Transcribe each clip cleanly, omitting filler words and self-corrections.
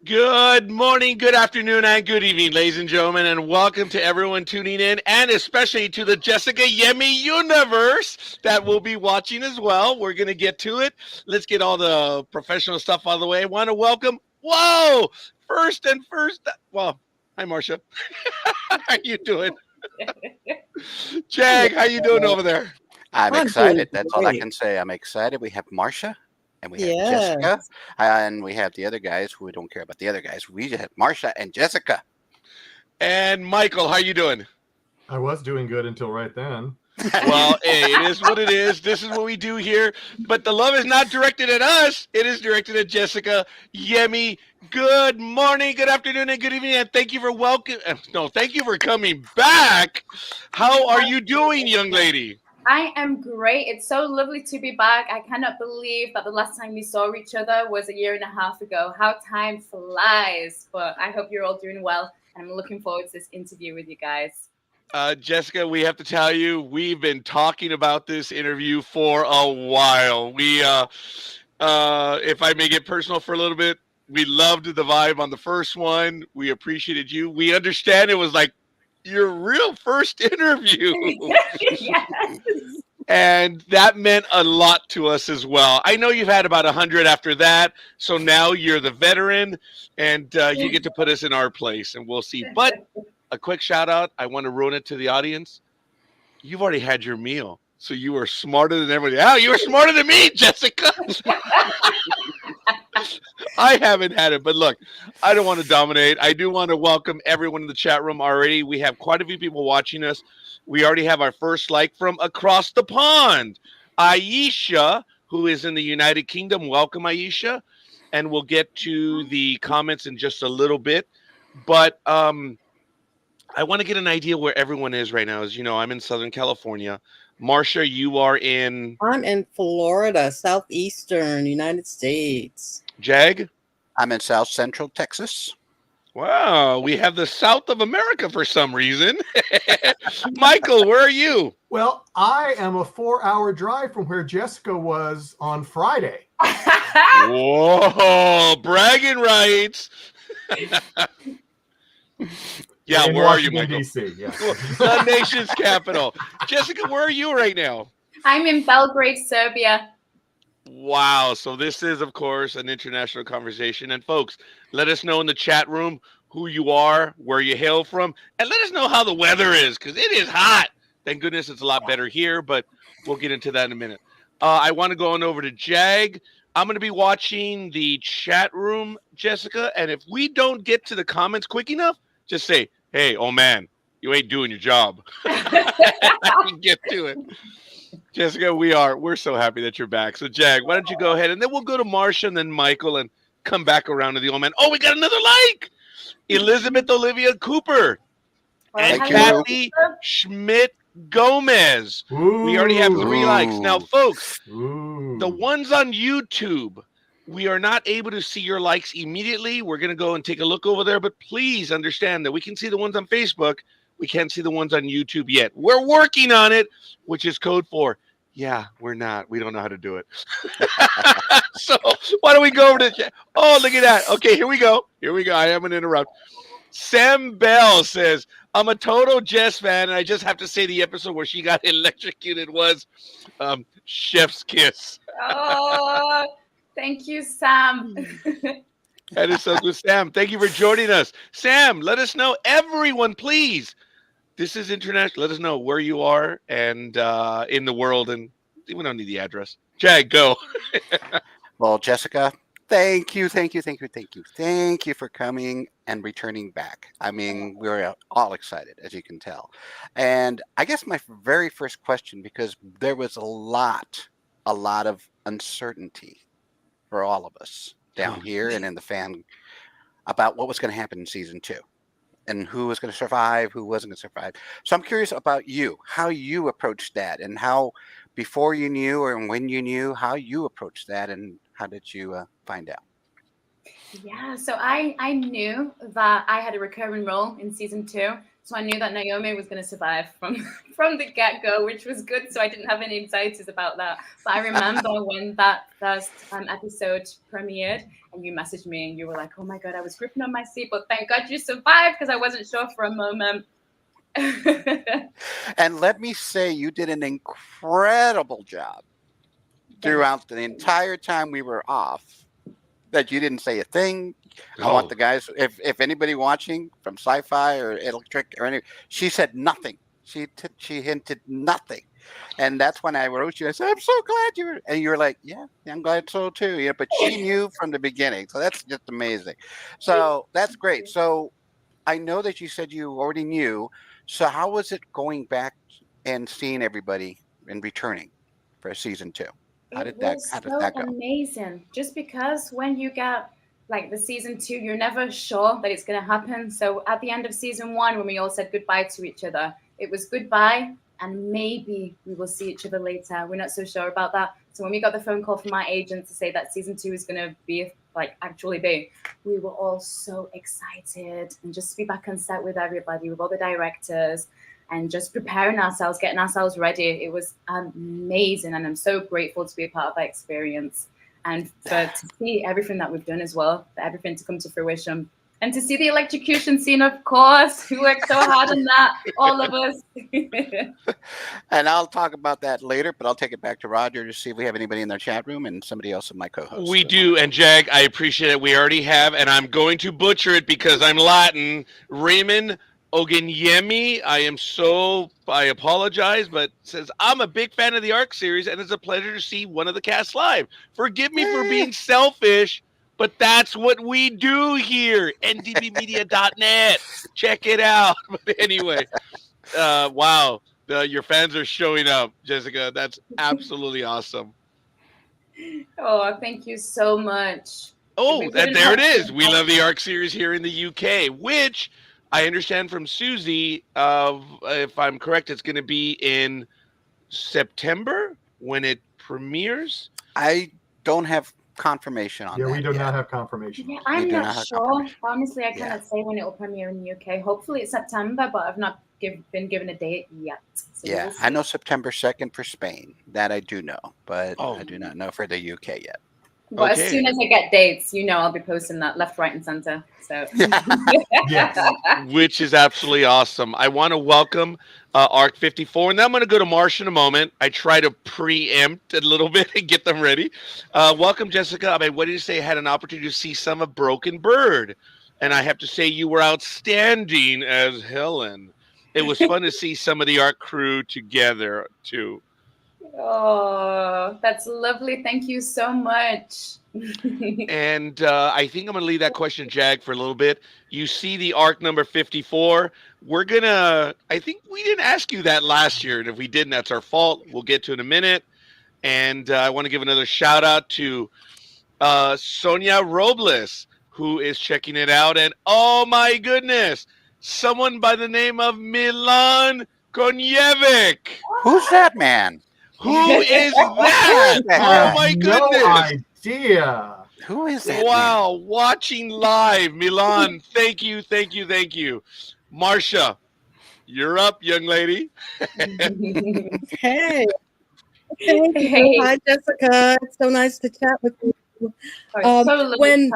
Good morning, good afternoon, and good evening, ladies and gentlemen, and welcome to everyone tuning in, and especially to the Jessica Yemi universe that will be watching as well. We're going to get to it. Let's get all the professional stuff out of the way. I want to welcome, well, hi, Marcia. How you doing? Jag, how you doing over there? I'm I'm doing excited. That's all I great. can say. I'm excited. We have Marcia and we have Yeah. Jessica and we have the other guys who we don't care about the other guys. We have Marcia and Jessica. And Michael, how you doing? I was doing good until right then. Well, hey, it is what it is. This is what we do here. But the love is not directed at us. It is directed at Jessica Yemi. Good morning, good afternoon, and good evening. And thank you for thank you for coming back. How are you doing, young lady? I am great. It's so lovely to be back. I cannot believe that the last time we saw each other was a year and a half ago. How time flies. But I hope you're all doing well. And I'm looking forward to this interview with you guys. Jessica, we have to tell you, we've been talking about this interview for a while. If I may get personal for a little bit, we loved the vibe on the first one. We appreciated you. We understand it was like your real first interview. Yes. And that meant a lot to us as well. I know you've had about 100 after that, so now you're the veteran, and you get to put us in our place, and we'll see. But a quick shout out, I want to ruin it to the audience. You've already had your meal, so you are smarter than everybody. Oh, you were smarter than me, Jessica. I haven't had it, but look, I don't want to dominate. I do want to welcome everyone in the chat room already. We have quite a few people watching us. We already have our first like from across the pond. Aisha, who is in the United Kingdom. Welcome, Aisha. And we'll get to the comments in just a little bit. But I want to get an idea where everyone is right now. As you know, I'm in Southern California. Marcia, you are in? I'm in Florida, southeastern United States. Jag? I'm in South Central Texas. Wow, we have the South of America for some reason. Michael, where are you? Well, I am a 4-hour drive from where Jessica was on Friday. Whoa, bragging rights. Yeah, in where are you, Washington, Michael? D.C., yeah. The nation's capital. Jessica, where are you right now? I'm in Belgrade, Serbia. Wow. So this is, of course, an international conversation. And folks, let us know in the chat room who you are, where you hail from, and let us know how the weather is, because it is hot. Thank goodness it's a lot better here, but we'll get into that in a minute. I want to go on over to Jag. I'm going to be watching the chat room, Jessica, and if we don't get to the comments quick enough, just say, hey, oh man, you ain't doing your job. I can get to it. Jessica, we're so happy that you're back. So, Jag, why don't you go ahead, and then we'll go to Marcia and then Michael and come back around to the old man. Oh, we got another like! Elizabeth Olivia Cooper and Thank you. Kathy Schmidt Gomez. We already have 3 likes. Now, folks, the ones on YouTube, we are not able to see your likes immediately. We're going to go and take a look over there, but please understand that we can see the ones on Facebook. We can't see the ones on YouTube yet. We're working on it, which is code for, yeah, we're not. We don't know how to do it. So why don't we go over to, oh, look at that. Okay, here we go. I am going to interrupt. Sam Bell says, I'm a total Jess fan, and I just have to say the episode where she got electrocuted was Chef's Kiss. Oh, thank you, Sam. That is so good, Sam. Thank you for joining us. Sam, let us know, everyone, please. This is international. Let us know where you are and in the world, and we don't need the address. Jag, go. Well, Jessica, thank you for coming and returning back. I mean, we're all excited, as you can tell. And I guess my very first question, because there was a lot of uncertainty for all of us down here and in the fan about what was going to happen in season 2 and who was going to survive, who wasn't going to survive. So I'm curious about you, how you approached that, and how before you knew or when you knew, how you approached that, and how did you find out? Yeah, so I knew that I had a recurring role in season 2. So I knew that Naomi was going to survive from the get-go, which was good. So I didn't have any anxieties about that. But I remember when that first episode premiered and you messaged me and you were like, oh my God, I was gripping on my seat, but thank God you survived, because I wasn't sure for a moment. And let me say, you did an incredible job throughout the entire time we were off. That you didn't say a thing. I want the guys, if anybody watching from SyFy or Electric or any, she said nothing. She hinted nothing. And that's when I wrote you. I said, I'm so glad you were, and you were like, yeah, I'm glad so too. Yeah, but she knew from the beginning. So that's just amazing. So that's great. So I know that you said you already knew. So how was it going back and seeing everybody and returning for season 2? How did that go? Amazing. Just because when you get like the season 2, you're never sure that it's going to happen. So at the end of season 1, when we all said goodbye to each other, it was goodbye and maybe we will see each other later. We're not so sure about that. So when we got the phone call from my agent to say that season 2 is going to be actually big, we were all so excited, and just to be back on set with everybody, with all the directors, and just preparing ourselves, getting ourselves ready. It was amazing. And I'm so grateful to be a part of that experience. And to see everything that we've done as well, for everything to come to fruition. And to see the electrocution scene, of course. We worked so hard on that, all of us. And I'll talk about that later, but I'll take it back to Roger to see if we have anybody in their chat room and somebody else in my co-host. We do, and Jag, I appreciate it. We already have, and I'm going to butcher it because I'm Latin. Raymond Yemi, I apologize, but says, I'm a big fan of the ARC series, and it's a pleasure to see one of the cast live. Forgive me for being selfish, but that's what we do here. ndbmedia.net. Check it out. But anyway, wow. Your fans are showing up, Jessica. That's absolutely awesome. Oh, thank you so much. Oh, there it is. We love the ARC series here in the UK, which I understand from Susie, if I'm correct, it's going to be in September when it premieres. I don't have confirmation on that. Yeah, we do not have confirmation. Yeah, I'm not sure. Honestly, I cannot say when it will premiere in the UK. Hopefully it's September, but I've not been given a date yet. So yeah, I know September 2nd for Spain. That I do know, but I do not know for the UK yet. But as soon as I get dates, I'll be posting that left, right, and center. So, which is absolutely awesome. I want to welcome ARC 54, and then I'm going to go to Marsh in a moment. I try to preempt a little bit and get them ready. Welcome, Jessica. I mean, what did you say? I had an opportunity to see some of Broken Bird, and I have to say you were outstanding as Helen. It was fun to see some of the ARC crew together too. Oh, that's lovely. Thank you so much. And I think I'm going to leave that question, Jag, for a little bit. You see the ARC number 54. I think we didn't ask you that last year. And if we didn't, that's our fault. We'll get to it in a minute. And I want to give another shout out to Sonia Robles, who is checking it out. And oh my goodness, someone by the name of Milan Konjevic. Who's that man? Who is that? Oh my goodness. No idea. Who is that? Wow, man? Watching live. Milan, thank you. Marsha, you're up, young lady. Hey. Thank you. Hi, Jessica. It's so nice to chat with you.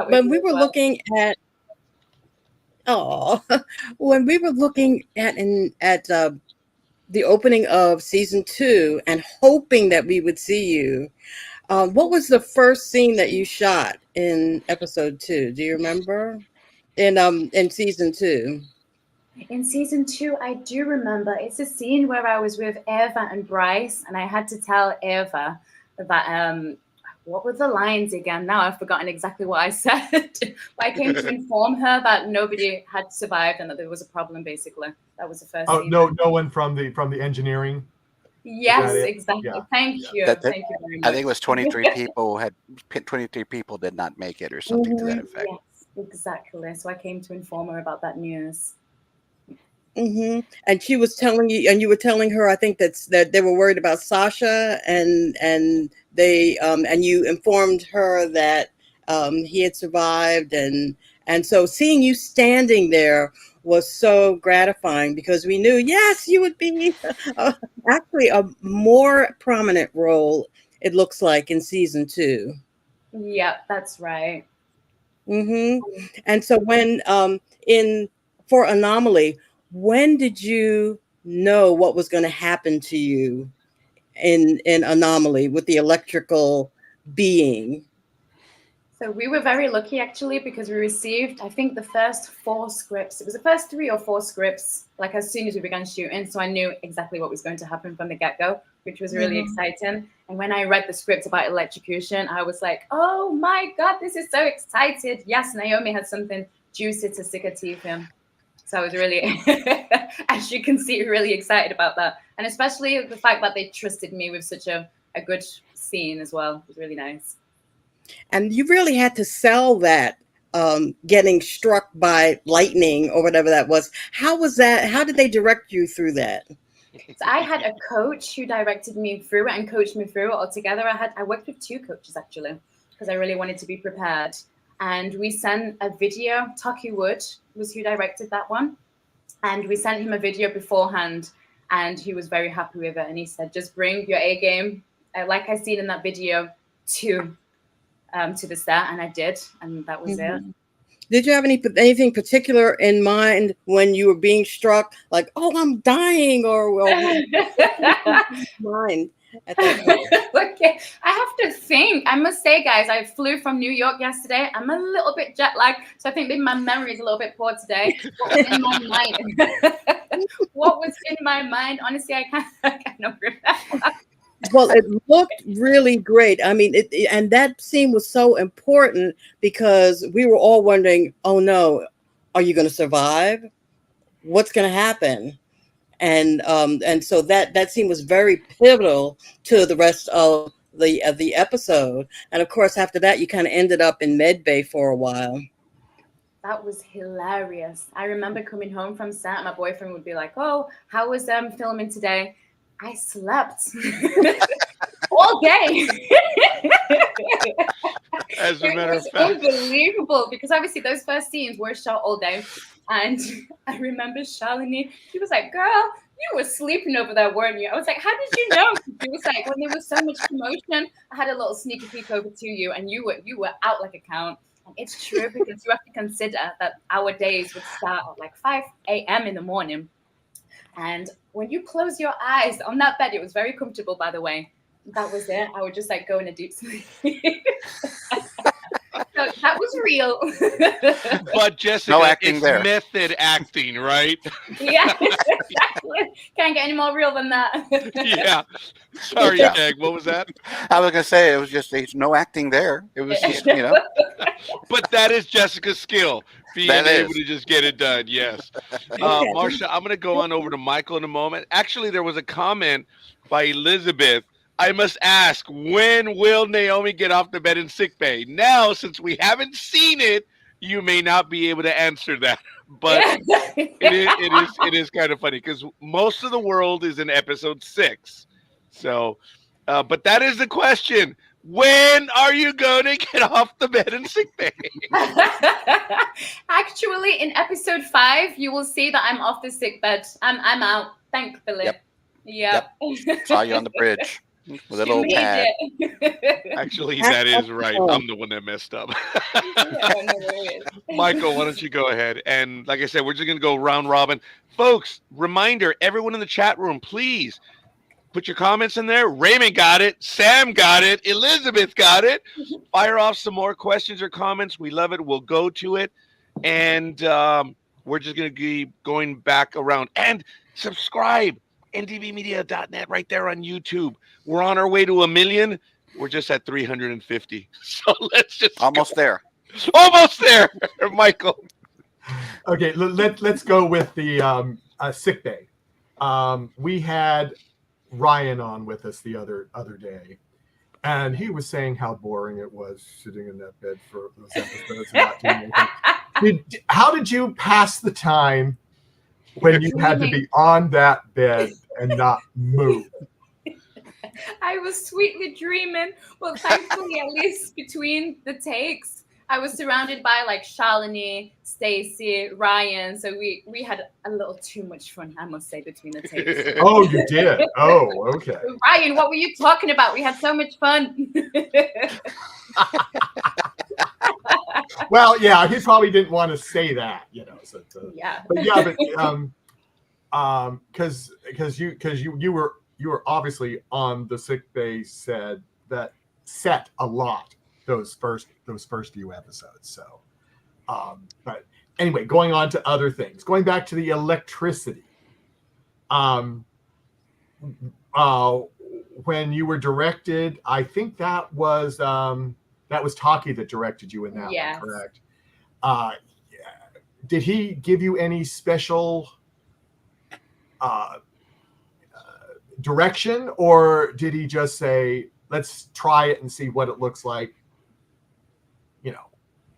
When we were looking at the opening of season 2 and hoping that we would see you, what was the first scene that you shot in episode 2? Do you remember? In season 2? In season 2, I do remember. It's a scene where I was with Eva and Bryce, and I had to tell Eva that what were the lines again? Now I've forgotten exactly what I said. But I came to inform her that nobody had survived and that there was a problem. Basically, that was the first. Oh, no one from the engineering. Yes, exactly. Yeah. Thank you. Thank you very much. I think it was 23 people 23 people did not make it or something to that effect. Yes, exactly. So I came to inform her about that news. Mm-hmm. And she was telling you, and you were telling her, I think that they were worried about Sasha, and they and you informed her that he had survived, and so seeing you standing there, was so gratifying because we knew, yes, you would be actually a more prominent role, it looks like, in season 2. Yep, that's right. Hmm. And so when in for Anomaly, when did you know what was going to happen to you in Anomaly with the electrical being? So we were very lucky actually because we received, I think, the first 4 scripts. It was the first 3 or 4 scripts, like as soon as we began shooting. So I knew exactly what was going to happen from the get-go, which was really exciting. And when I read the script about electrocution, I was like, oh my God, this is so excited. Yes, Naomi had something juicy to stick her teeth in. So I was really, as you can see, really excited about that. And especially the fact that they trusted me with such a good scene as well. It was really nice. And you really had to sell that, getting struck by lightning or whatever that was. How was that? How did they direct you through that? So I had a coach who directed me through it and coached me through it altogether. I worked with 2 coaches actually because I really wanted to be prepared. And we sent a video. Taki Wood was who directed that one. And we sent him a video beforehand and he was very happy with it. And he said, just bring your A game, like I seen in that video, to the set. And I did. And that was it. Did you have anything particular in mind when you were being struck? Like, oh, I'm dying, or mind at that point? Okay, I have to think. I must say, guys, I flew from New York yesterday. I'm a little bit jet lagged, so I think maybe my memory is a little bit poor today. What was in my mind? What was in my mind? Honestly, I can't remember. Well, it looked really great. I mean, and that scene was so important because we were all wondering, oh no, are you going to survive? What's going to happen? And so that scene was very pivotal to the rest of the episode. And of course, after that, you kind of ended up in med bay for a while. That was hilarious. I remember coming home from set. My boyfriend would be like, "Oh, how was filming today?" I slept all day. As a matter of It was fact, unbelievable because obviously those first scenes were shot all day. And I remember Shalini, she was like, girl, you were sleeping over there, weren't you? I was like, how did you know? She was like, when there was so much commotion, I had a little sneaky peek over to you and you were out like a count. And it's true because you have to consider that our days would start at like 5 a.m. in the morning. And when you close your eyes on that bed, it was very comfortable, by the way. That was it. I would just like go in a deep sleep. So that was real. But Jessica, No acting it's there. method acting, right? Yeah, exactly. Can't get any more real than that. Yeah. Sorry, Yeah. Dag. What was that? I was gonna say it was just there's no acting there. It was just But that is Jessica's skill, being That able is. to just get it done. Yes. Marsha, I'm going to go on over to Michael in a moment. Actually, there was a comment by Elizabeth. I must ask, when will Naomi get off the bed in sickbay? Now, since we haven't seen it, you may not be able to answer that. But it is kind of funny because most of the world is in episode 6. So, but that is the question. When are you going to get off the bed in sickbay? Actually, in episode 5, you will see that I'm off the sick bed. I'm out, thankfully. Yep. Saw you on the bridge with a little pad. Actually, that is right. I'm the one that messed up. Michael, why don't you go ahead? And like I said, we're just going to go round robin. Folks, reminder, everyone in the chat room, please put your comments in there. Raymond got it. Sam got it. Elizabeth got it. Fire off some more questions or comments. We love it. We'll go to it. And we're just going to be going back around. And subscribe. ndbmedia.net right there on YouTube. We're on our way to 1 million. We're just at 350. So let's just Almost there. Almost there, Michael. Okay, let's go with the sick bay. We had Ryan on with us the other day, and he was saying how boring it was sitting in that bed for those episodes and not doing anything. How did you pass the time when you had to be on that bed and not move? I was sweetly dreaming. Well, thankfully, at least between the takes, I was surrounded by like Shalini, Stacy, Ryan. So we had a little too much fun, I must say, between the takes. Oh, you did. Oh, okay. Ryan, what were you talking about? We had so much fun. Well, yeah, he probably didn't want to say that, So, Yeah. but yeah, but because you were obviously on the sick bay set a lot those first few episodes. So, but anyway, going on to other things, going back to the electricity. When you were directed, I think that was Taki that directed you in that Yes. one, correct? Did he give you any special direction, or did he just say, let's try it and see what it looks like?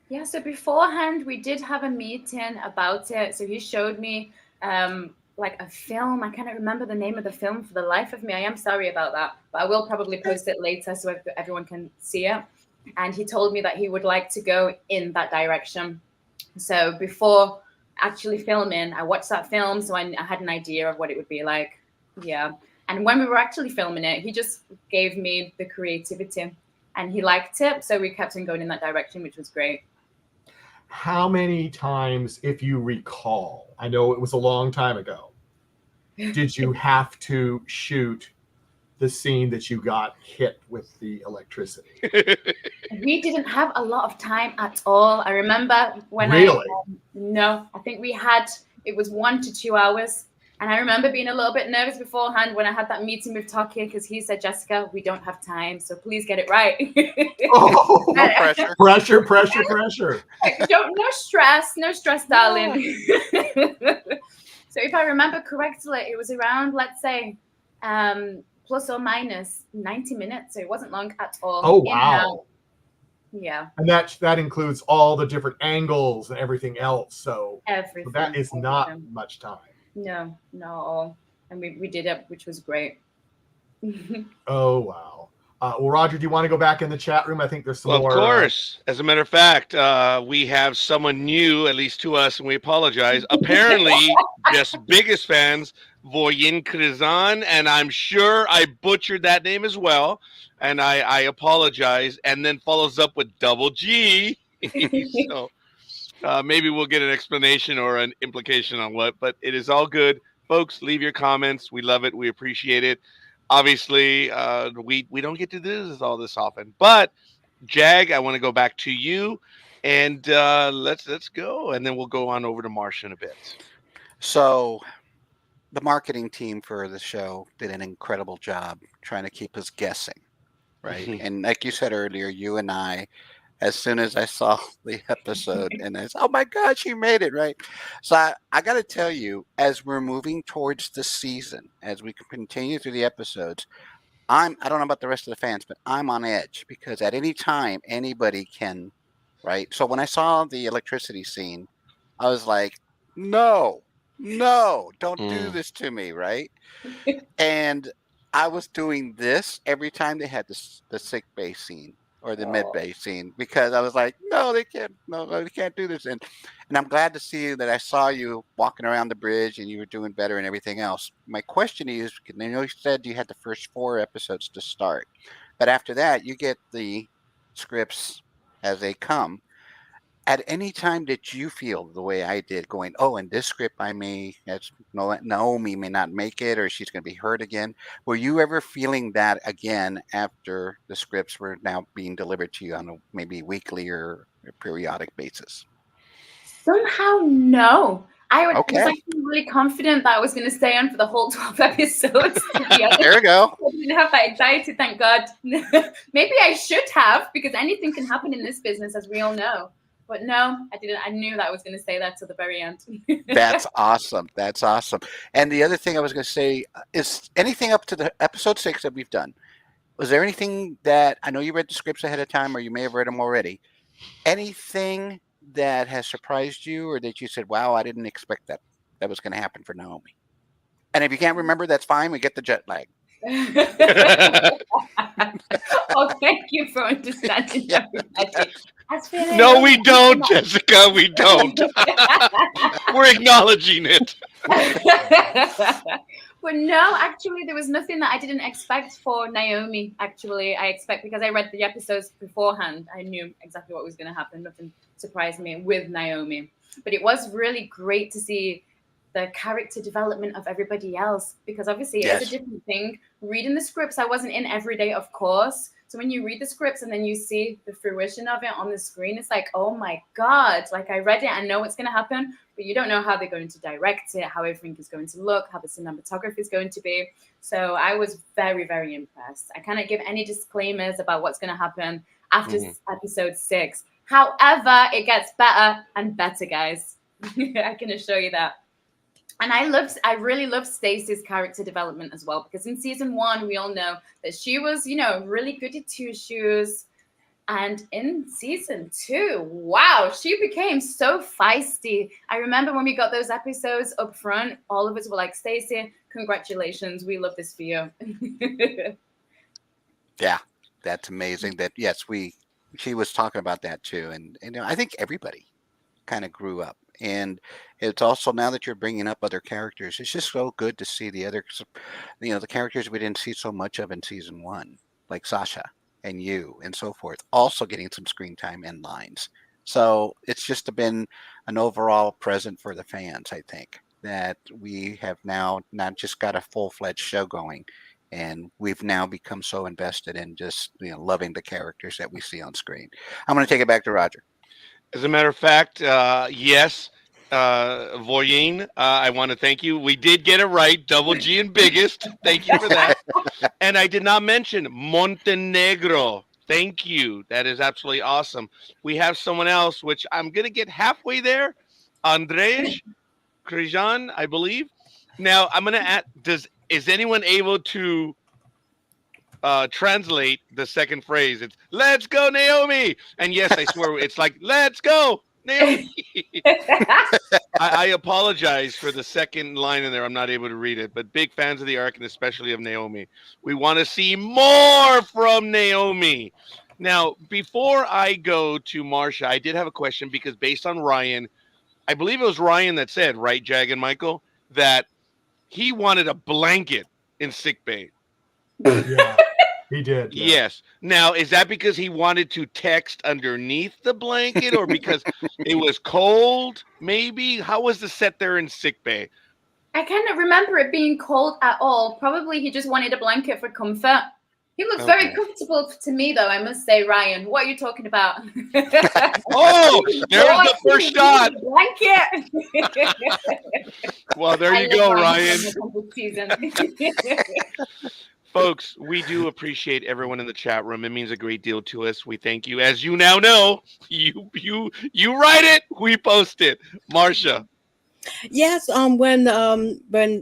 Yeah, so beforehand we did have a meeting about it. So he showed me like a film. I cannot remember the name of the film for the life of me. I am sorry about that, but I will probably post it later so everyone can see it. And he told me that he would like to go in that direction. So before actually filming, I watched that film, so I had an idea of what it would be like. Yeah. And when we were actually filming it, he just gave me the creativity and he liked it. So we kept on going in that direction, which was great. How many times, if you recall, I know it was a long time ago, did you have to shoot the scene that you got hit with the electricity? We didn't have a lot of time at all. I remember when Really? I think it was 1 to 2 hours. And I remember being a little bit nervous beforehand when I had that meeting with Taki, because he said, Jessica, we don't have time, so please get it right. Oh, No pressure. Pressure. No stress, darling. So if I remember correctly, it was around, let's say, plus or minus 90 minutes. So it wasn't long at all. Oh, wow. Yeah. And that includes all the different angles and everything else. So everything. That is not much time. No, not at all. And we did it, which was great. Oh, wow. Well, Roger, do you want to go back in the chat room? I think there's some more. Of course. As a matter of fact, we have someone new, at least to us, and we apologize. Apparently, just biggest fans, Voyin Krizan, and I'm sure I butchered that name as well, and I apologize. And then follows up with double G. So maybe we'll get an explanation or an implication on what, but it is all good. Folks, leave your comments. We love it. We appreciate it. Obviously, we don't get to do this all this often. But, Jag, I want to go back to you, and let's go, and then we'll go on over to Marsha in a bit. So the marketing team for the show did an incredible job trying to keep us guessing, right? And like you said earlier, you and I, as soon as I saw the episode, and I said, oh my God, she made it, right? So I got to tell you, as we're moving towards the season, as we continue through the episodes, I don't know about the rest of the fans, but I'm on edge because at any time, anybody can, right? So when I saw the electricity scene, I was like, no, don't do this to me, right? And I was doing this every time they had the sick bay scene or the mid bay scene, because I was like, no, they can't do this. And I'm glad to see that I saw you walking around the bridge and you were doing better and everything else. My question is, I know you said you had the first 4 episodes to start, but after that, you get the scripts as they come. At any time did you feel the way I did, going, oh, in this script, Naomi may not make it, or she's going to be hurt again? Were you ever feeling that again after the scripts were now being delivered to you on a maybe weekly or periodic basis? Somehow, no. I was Okay. actually really confident that I was going to stay on for the whole 12 episodes. There we go. I didn't have that anxiety, thank God. Maybe I should have, because anything can happen in this business, as we all know. But no, I didn't. I knew that I was going to say that to the very end. That's awesome. That's awesome. And the other thing I was going to say is, anything up to the episode 6 that we've done, was there anything that, I know you read the scripts ahead of time, or you may have read them already, anything that has surprised you, or that you said, wow, I didn't expect that was going to happen for Naomi? And if you can't remember, that's fine. We get the jet lag. Oh, thank you for understanding, everybody. As for Naomi, No, we don't, Jessica. We don't. We're acknowledging it. But no, actually, there was nothing that I didn't expect for Naomi. Actually, I expect because I read the episodes beforehand, I knew exactly what was going to happen. Nothing surprised me with Naomi. But it was really great to see the character development of everybody else, because obviously it's a different thing. Reading the scripts, I wasn't in every day, of course. So when you read the scripts and then you see the fruition of it on the screen, it's like, oh my God, like I read it, I know what's going to happen, but you don't know how they're going to direct it, how everything is going to look, how the cinematography is going to be. So I was very, very impressed. I cannot give any disclaimers about what's going to happen after episode 6. However, it gets better and better, guys. I can assure you that. And I really love Stacey's character development as well, because in season 1, we all know that she was, really good at 2 shoes. And in season 2, wow, she became so feisty. I remember when we got those episodes up front, all of us were like, Stacey, congratulations. We love this for you. Yeah, that's amazing. That, yes, she was talking about that too. And I think everybody kind of grew up. And it's also, now that you're bringing up other characters, it's just so good to see the other, the characters we didn't see so much of in season 1, like Sasha and you and so forth, also getting some screen time and lines. So it's just been an overall present for the fans, I think, that we have now not just got a full-fledged show going, and we've now become so invested in just loving the characters that we see on screen. I'm going to take it back to Roger. As a matter of fact, yes, Voyeen, I want to thank you. We did get it right, double G and biggest. Thank you for that. And I did not mention Montenegro. Thank you. That is absolutely awesome. We have someone else, which I'm going to get halfway there. Andrzej Krijan, I believe. Now, I'm going to ask, is anyone able to translate the second phrase? It's "Let's go, Naomi!" And yes, I swear it's like "Let's go, Naomi!" I apologize for the second line in there. I'm not able to read it, but big fans of the arc and especially of Naomi. We want to see more from Naomi. Now, before I go to Marsha, I did have a question, because based on Ryan, I believe it was Ryan that said, right, Jag and Michael, that he wanted a blanket in sickbay. Yeah, he did. Yeah. Yes. Now, is that because he wanted to text underneath the blanket, or because it was cold? Maybe. How was the set there in sickbay? I cannot remember it being cold at all. Probably he just wanted a blanket for comfort. He looks very comfortable to me, though, I must say, Ryan. What are you talking about? Oh, there's the first shot. Blanket. Well, there you go, Ryan. Folks, we do appreciate everyone in the chat room. It means a great deal to us. We thank you. As you now know, you write it, we post it. Marsha. Yes, when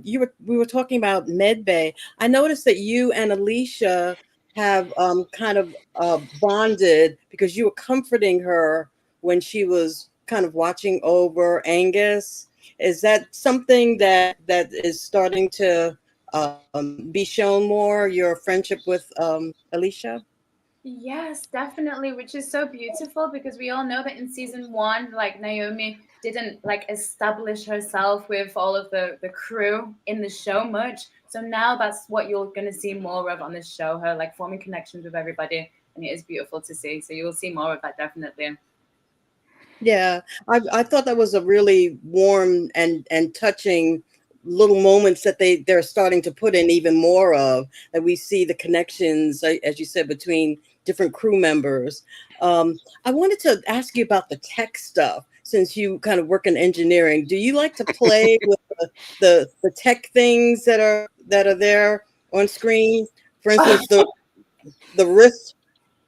we were talking about Medbay, I noticed that you and Alicia have kind of bonded, because you were comforting her when she was kind of watching over Angus. Is that something that is starting to be shown more, your friendship with Alicia? Yes, definitely, which is so beautiful, because we all know that in season 1, like, Naomi didn't establish herself with all of the crew in the show much. So now that's what you're going to see more of on this show, her forming connections with everybody, and it is beautiful to see. So you will see more of that, definitely. Yeah, I thought that was a really warm and touching little moments that they're starting to put in even more of, that we see the connections, as you said, between different crew members. I wanted to ask you about the tech stuff, since you kind of work in engineering. Do you like to play with the tech things that are there on screen? For instance, the wrist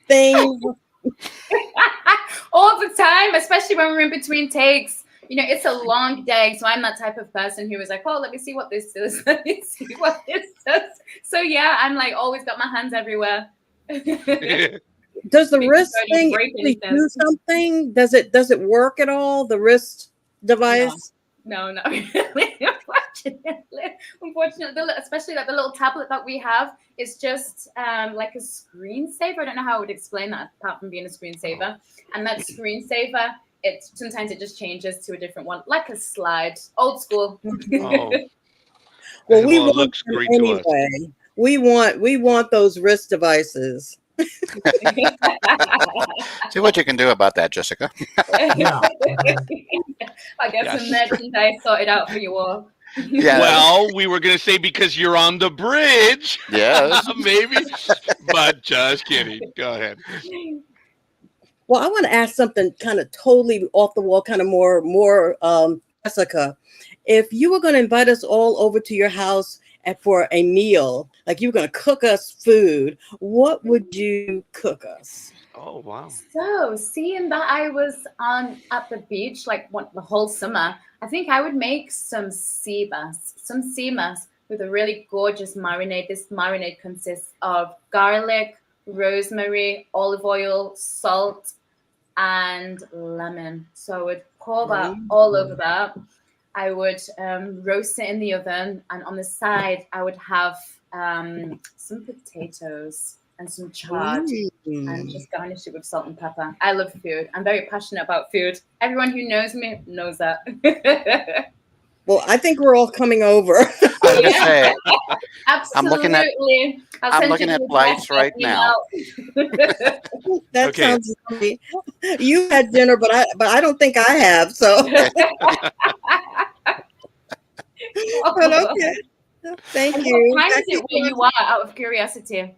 thing. All the time, especially when we're in between takes. It's a long day, so I'm that type of person who is like, oh, let me see what this does. Let me see what this does. So yeah, I'm always got my hands everywhere. Does the wrist thing actually do something? Does it work at all? The wrist device? No, not really. Unfortunately, especially like the little tablet that we have is just like a screensaver. I don't know how I would explain that apart from being a screensaver. And that screensaver, it sometimes it just changes to a different one, like a slide, old school. Oh, Well, we well, it want looks them great to us. anyway. We want those wrist devices. See what you can do about that, Jessica. Yeah. I get Yes. some merchandise sorted out for you all. Yeah. Well, we were gonna say because you're on the bridge, Yes. maybe, but just kidding. Go ahead. Well, I want to ask something kind of totally off the wall, kind of more Jessica. If you were going to invite us all over to your house for a meal, like you were going to cook us food, what would you cook us? Oh wow. So, seeing that I was at the beach like the whole summer, I think I would make some sea bass with a really gorgeous marinade. This marinade consists of garlic, rosemary, olive oil, salt, and lemon. So I would pour that all over that. I would roast it in the oven, and on the side, I would have some potatoes and some chard, and just garnish it with salt and pepper. I love food. I'm very passionate about food. Everyone who knows me knows that. Well, I think we're all coming over. I was gonna say, Absolutely. I'm looking at flights right now. That Okay. sounds lovely. You had dinner, but I don't think I have. So, but okay. Thank And you. what time is it where you are, out of curiosity?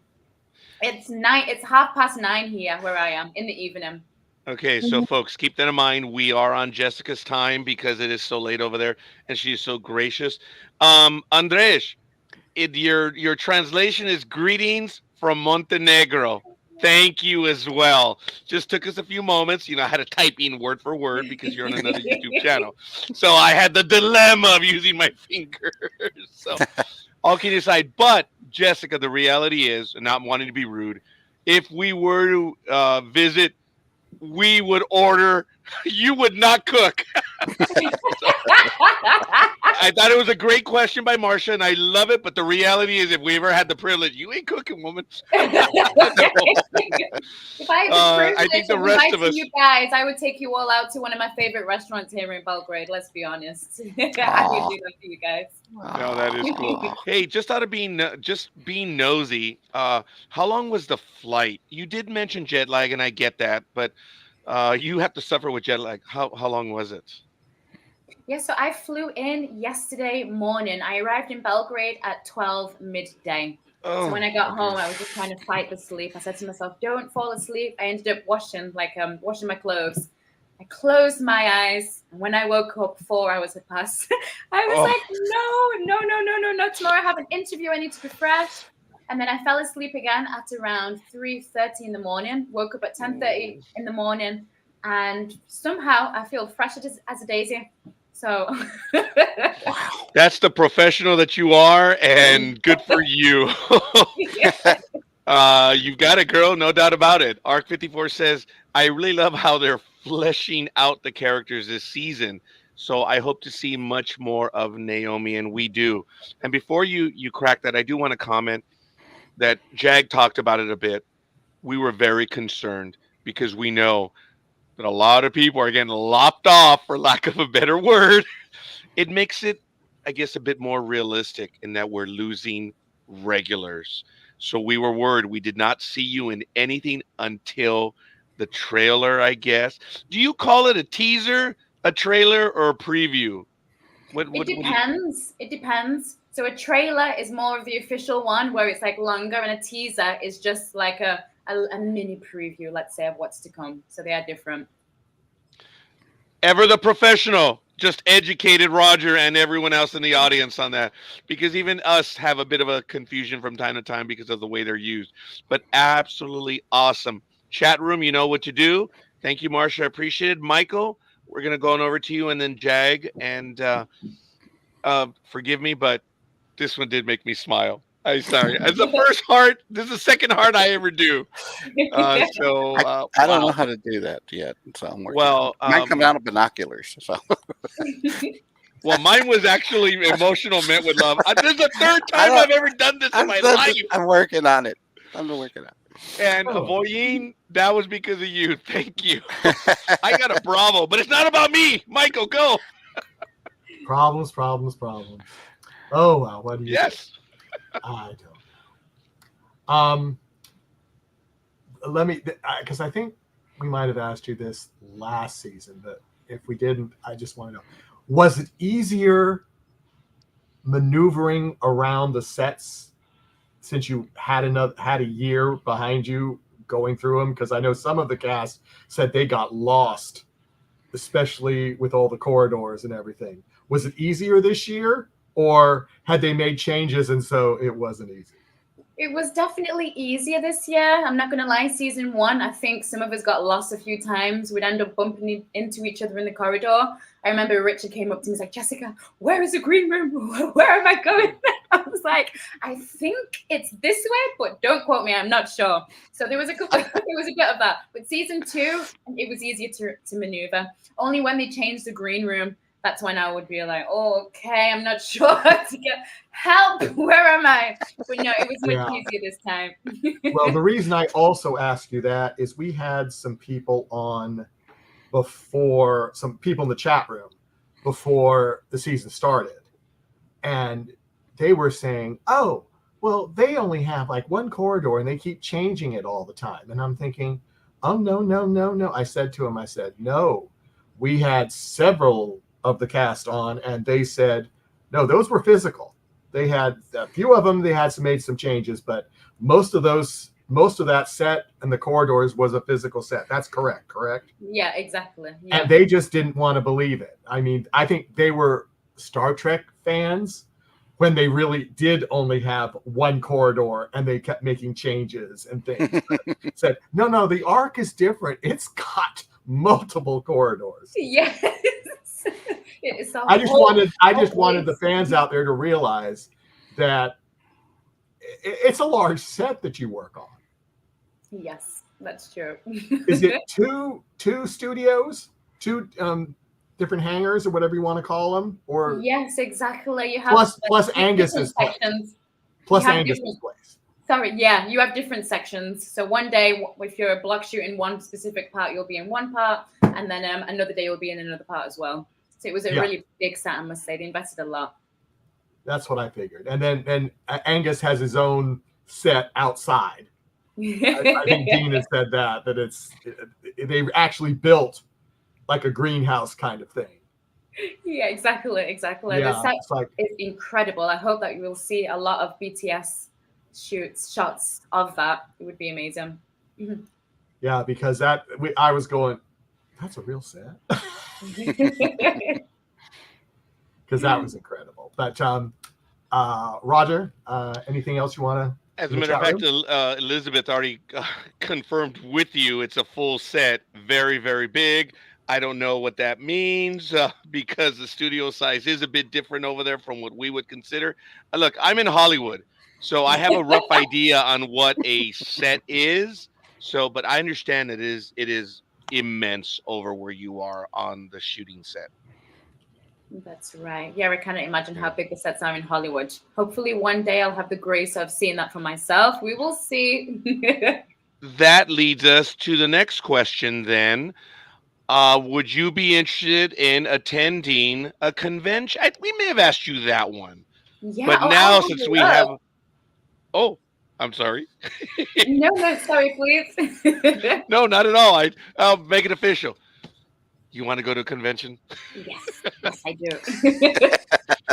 It's 9:30 here where I am in the evening. Okay, so folks, keep that in mind. We are on Jessica's time because it is so late over there, and she is so gracious. Andres, your translation is greetings from Montenegro. Thank you as well. Just took us a few moments. I had to type in word for word because you're on another YouTube channel. So I had the dilemma of using my fingers. So all kidding aside, but Jessica, the reality is, and not wanting to be rude, if we were to visit, we would order. You would not cook. I thought it was a great question by Marcia, and I love it. But the reality is, if we ever had the privilege, you ain't cooking, woman. If I had the privilege I think the of rest of inviting us. you guys, I would take you all out to one of my favorite restaurants here in Belgrade. Let's be honest. I would do that for you guys. No, that is cool. Hey, just out of being nosy, how long was the flight? You did mention jet lag, and I get that, but you have to suffer with jet lag. How long was it? Yeah, so I flew in yesterday morning. I arrived in Belgrade at 12 midday. Oh, So when I got home, I was just trying to fight the sleep. I said to myself, "Don't fall asleep." I ended up washing my clothes. I closed my eyes, and when I woke up, 4 hours had passed. I was like, no. Tomorrow I have an interview. I need to be fresh. And then I fell asleep again at around 3:30 in the morning. Woke up at 10:30 in the morning, and somehow I feel fresh as a daisy. So Wow. That's the professional that you are, and good for you. You've got it, girl, no doubt about it. Arc54 says, I really love how they're fleshing out the characters this season. So I hope to see much more of Naomi, and we do. And before you crack that, I do want to comment that Jag talked about it a bit. We were very concerned because we know that a lot of people are getting lopped off, for lack of a better word. It makes it, I guess, a bit more realistic in that we're losing regulars. So we were worried. We did not see you in anything until the trailer, I guess. Do you call it a teaser, a trailer, or a preview? It depends. It depends. So a trailer is more of the official one where it's like longer, and a teaser is just like a mini preview, let's say, of what's to come. So they are different. Ever the professional, just educated Roger and everyone else in the audience on that, because even us have a bit of a confusion from time to time because of the way they're used. But absolutely awesome. Chat room, you know what to do. Thank you, Marcia. I appreciate it. Michael, we're going to go on over to you, and then Jag. And forgive me, but this one did make me smile. I'm sorry. It's the first heart. This is the second heart I ever do. I don't know how to do that yet. So I'm working on it. Mine come out of binoculars. So Well, mine was actually emotional, met with love. This is the third I time don't- I've ever done this in my life. I'm working on it. I'm working on And Oh. Avoyeen, that was because of you. Thank you. I got a bravo, but it's not about me. Michael, go. Problems. Oh well, what do you Yes. do? I don't. Let me, because I think we might have asked you this last season, but if we didn't, I just want to know: was it easier maneuvering around the sets since you had a year behind you going through them? Because I know some of the cast said they got lost, especially with all the corridors and everything. Was it easier this year, or had they made changes and so it wasn't easy? It was definitely easier this year. I'm not going to lie. Season 1, I think some of us got lost a few times. We'd end up bumping into each other in the corridor. I remember Richard came up to me and was like, Jessica, where is the green room? Where am I going? I was like, I think it's this way, but don't quote me. I'm not sure. So there was a bit of that. But season 2, it was easier to maneuver. Only when they changed the green room, that's when I would be like, oh, okay, I'm not sure how to get help. Where am I? But no, it was much easier this time. Well, the reason I also asked you that is we had some people on before, some people in the chat room before the season started. And they were saying, oh, well, they only have like one corridor and they keep changing it all the time. And I'm thinking, oh, no. I said to him, no, we had several of the cast on and they said, no, those were physical. They had a few of them, they had made some changes, but most of that set and the corridors was a physical set. That's correct? Yeah, exactly. Yeah. And they just didn't want to believe it. I mean, I think they were Star Trek fans when they really did only have one corridor and they kept making changes and things. Said, no, the arc is different. It's got multiple corridors. Yes. I just wanted the fans out there to realize that it's a large set that you work on. Yes, that's true. Is it two studios, two different hangars or whatever you want to call them? Or yes, exactly. You have plus Angus's sections. Plus Angus's place. Sorry, yeah, you have different sections. So one day, if you're a block shooting one specific part, you'll be in one part, and then another day you'll be in another part as well. So it was a really big set, I must say. They invested a lot. That's what I figured. And then Angus has his own set outside. I think Dean has said that they actually built like a greenhouse kind of thing. Yeah, exactly. Yeah, the set is incredible. I hope that you will see a lot of BTS shots of that. It would be amazing. Yeah, because I was going, that's a real set. Because that was incredible. But Roger, anything else you want to? As a matter of fact, Elizabeth already confirmed with you it's a full set, very, very big. I don't know what that means because the studio size is a bit different over there from what we would consider. Look, I'm in Hollywood, so I have a rough idea on what a set is. So, but I understand it is immense over where you are on the shooting set. That's right. Yeah, I cannot imagine how big the sets are in Hollywood. Hopefully one day I'll have the grace of seeing that for myself. We will see. That leads us to the next question then. Would you be interested in attending a convention? We may have asked you that one. Yeah. But now since we have... Oh, I'm sorry. No, sorry, please. No, not at all. I'll make it official. You want to go to a convention? Yes, I do.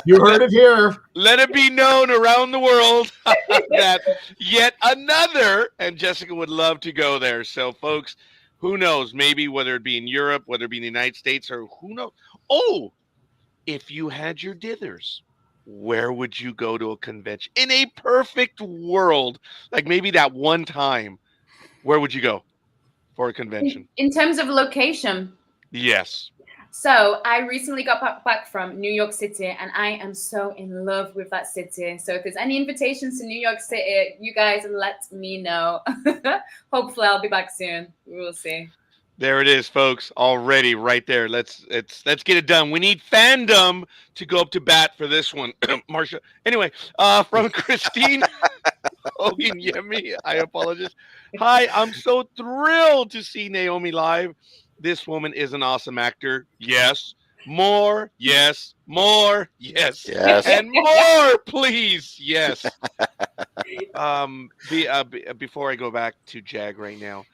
You heard it here. Let it be known around the world that yet another, and Jessica would love to go there. So, folks, who knows? Maybe whether it be in Europe, whether it be in the United States, or who knows? Oh, if you had your dithers, where would you go to a convention? In a perfect world, like maybe that one time, where would you go for a convention? In terms of location? Yes. So I recently got back from New York City, and I am so in love with that city. So if there's any invitations to New York City, you guys let me know. Hopefully I'll be back soon. We will see. There it is, folks. Already right there. Let's get it done. We need fandom to go up to bat for this one, Marsha. Anyway, from Christine Hogan Yemi, I apologize. Hi, I'm so thrilled to see Naomi live. This woman is an awesome actor. Yes. More, yes. More, yes. Yes. And more, please. Yes. Before I go back to Jag right now,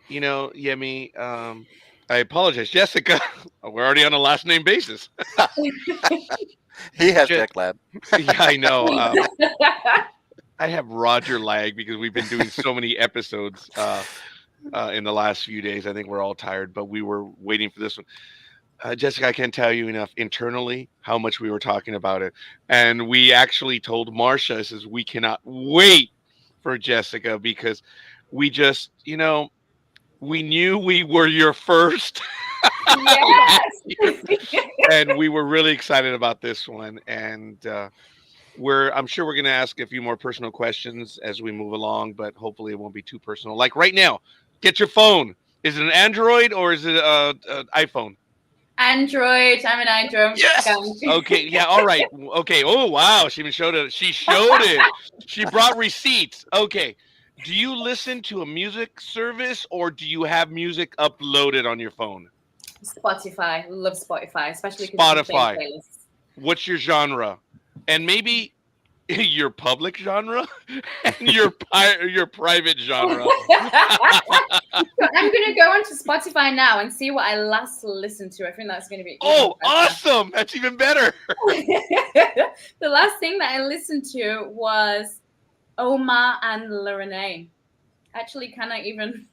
Yemi, I apologize, Jessica. We're already on a last name basis. He has Je- jet lag. yeah, I know. I have Roger lag because we've been doing so many episodes in the last few days. I think we're all tired, but we were waiting for this one. Jessica, I can't tell you enough internally how much we were talking about it. And we actually told Marsha, says we cannot wait for Jessica because we just, we knew we were your first. Yes. And we were really excited about this one. And I'm sure we're going to ask a few more personal questions as we move along, but hopefully it won't be too personal. Like right now, get your phone. Is it an Android or is it an iPhone? Android. I'm an Android. Yes. Okay. Yeah. All right. Okay. Oh wow. She even showed it. She showed it. She brought receipts. Okay. Do you listen to a music service or do you have music uploaded on your phone? Spotify. Love Spotify, especially Spotify. playlists. What's your genre? And maybe your public genre and your private genre. So I'm gonna go onto Spotify now and see what I last listened to. I think that's gonna be awesome. That's even better. The last thing that I listened to was Omar and Lorene. Actually, can I even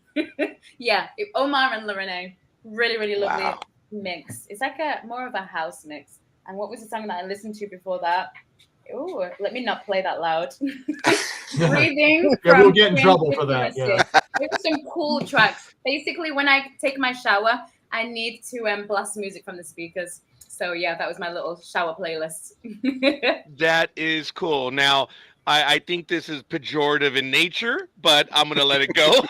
Omar and Lorene. Really, really lovely mix. It's like more of a house mix. And what was the song that I listened to before that? Oh, let me not play that loud. Breathing. Yeah, we'll get in trouble for that. Yeah. There were some cool tracks. Basically, when I take my shower, I need to blast music from the speakers. So yeah, that was my little shower playlist. That is cool. Now, I think this is pejorative in nature, but I'm going to let it go.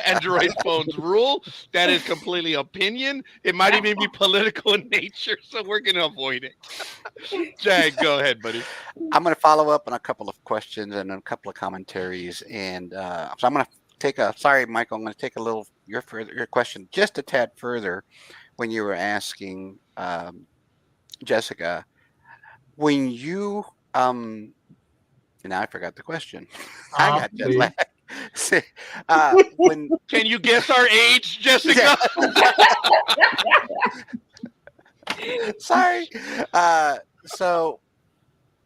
Android phones rule. That is completely opinion. It might even be political in nature, so we're going to avoid it. Jag, go ahead, buddy. I'm going to follow up on a couple of questions and a couple of commentaries. And so I'm going to sorry, Michael, I'm going to take a little, your question just a tad further when you were asking Jessica, when you, now I forgot the question. I got jet lag. Can you guess our age, Jessica? Sorry. So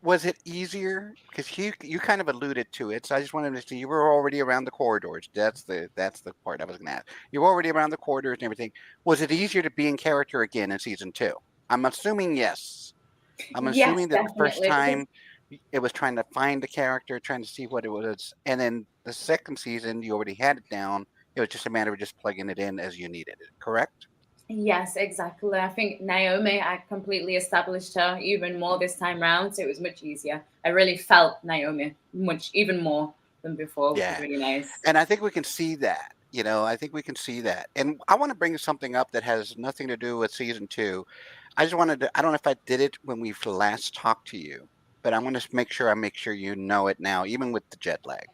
was it easier? Because you kind of alluded to it. So I just wanted to see, you were already around the corridors. That's the part I was going to ask. You were already around the corridors and everything. Was it easier to be in character again in season 2? I'm assuming yes. I'm assuming that the first time it was trying to find the character, trying to see what it was. And then the second season, you already had it down. It was just a matter of just plugging it in as you needed it, correct? Yes, exactly. I think Naomi, I completely established her even more this time round, so it was much easier. I really felt Naomi even more than before, which was really nice. And I think we can see that. I think we can see that. And I want to bring something up that has nothing to do with season 2. I just wanted to, I don't know if I did it when we last talked to you, but I want to make sure you know it now, even with the jet lag,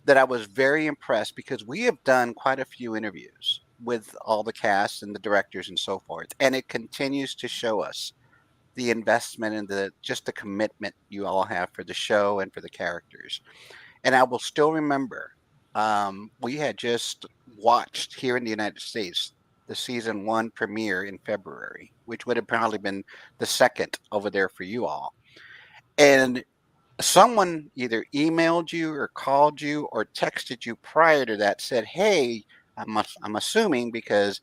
that I was very impressed because we have done quite a few interviews with all the cast and the directors and so forth. And it continues to show us the investment and just the commitment you all have for the show and for the characters. And I will still remember, we had just watched here in the United States the season 1 premiere in February, which would have probably been the second over there for you all. And someone either emailed you or called you or texted you prior to that, said, hey, I'm assuming because,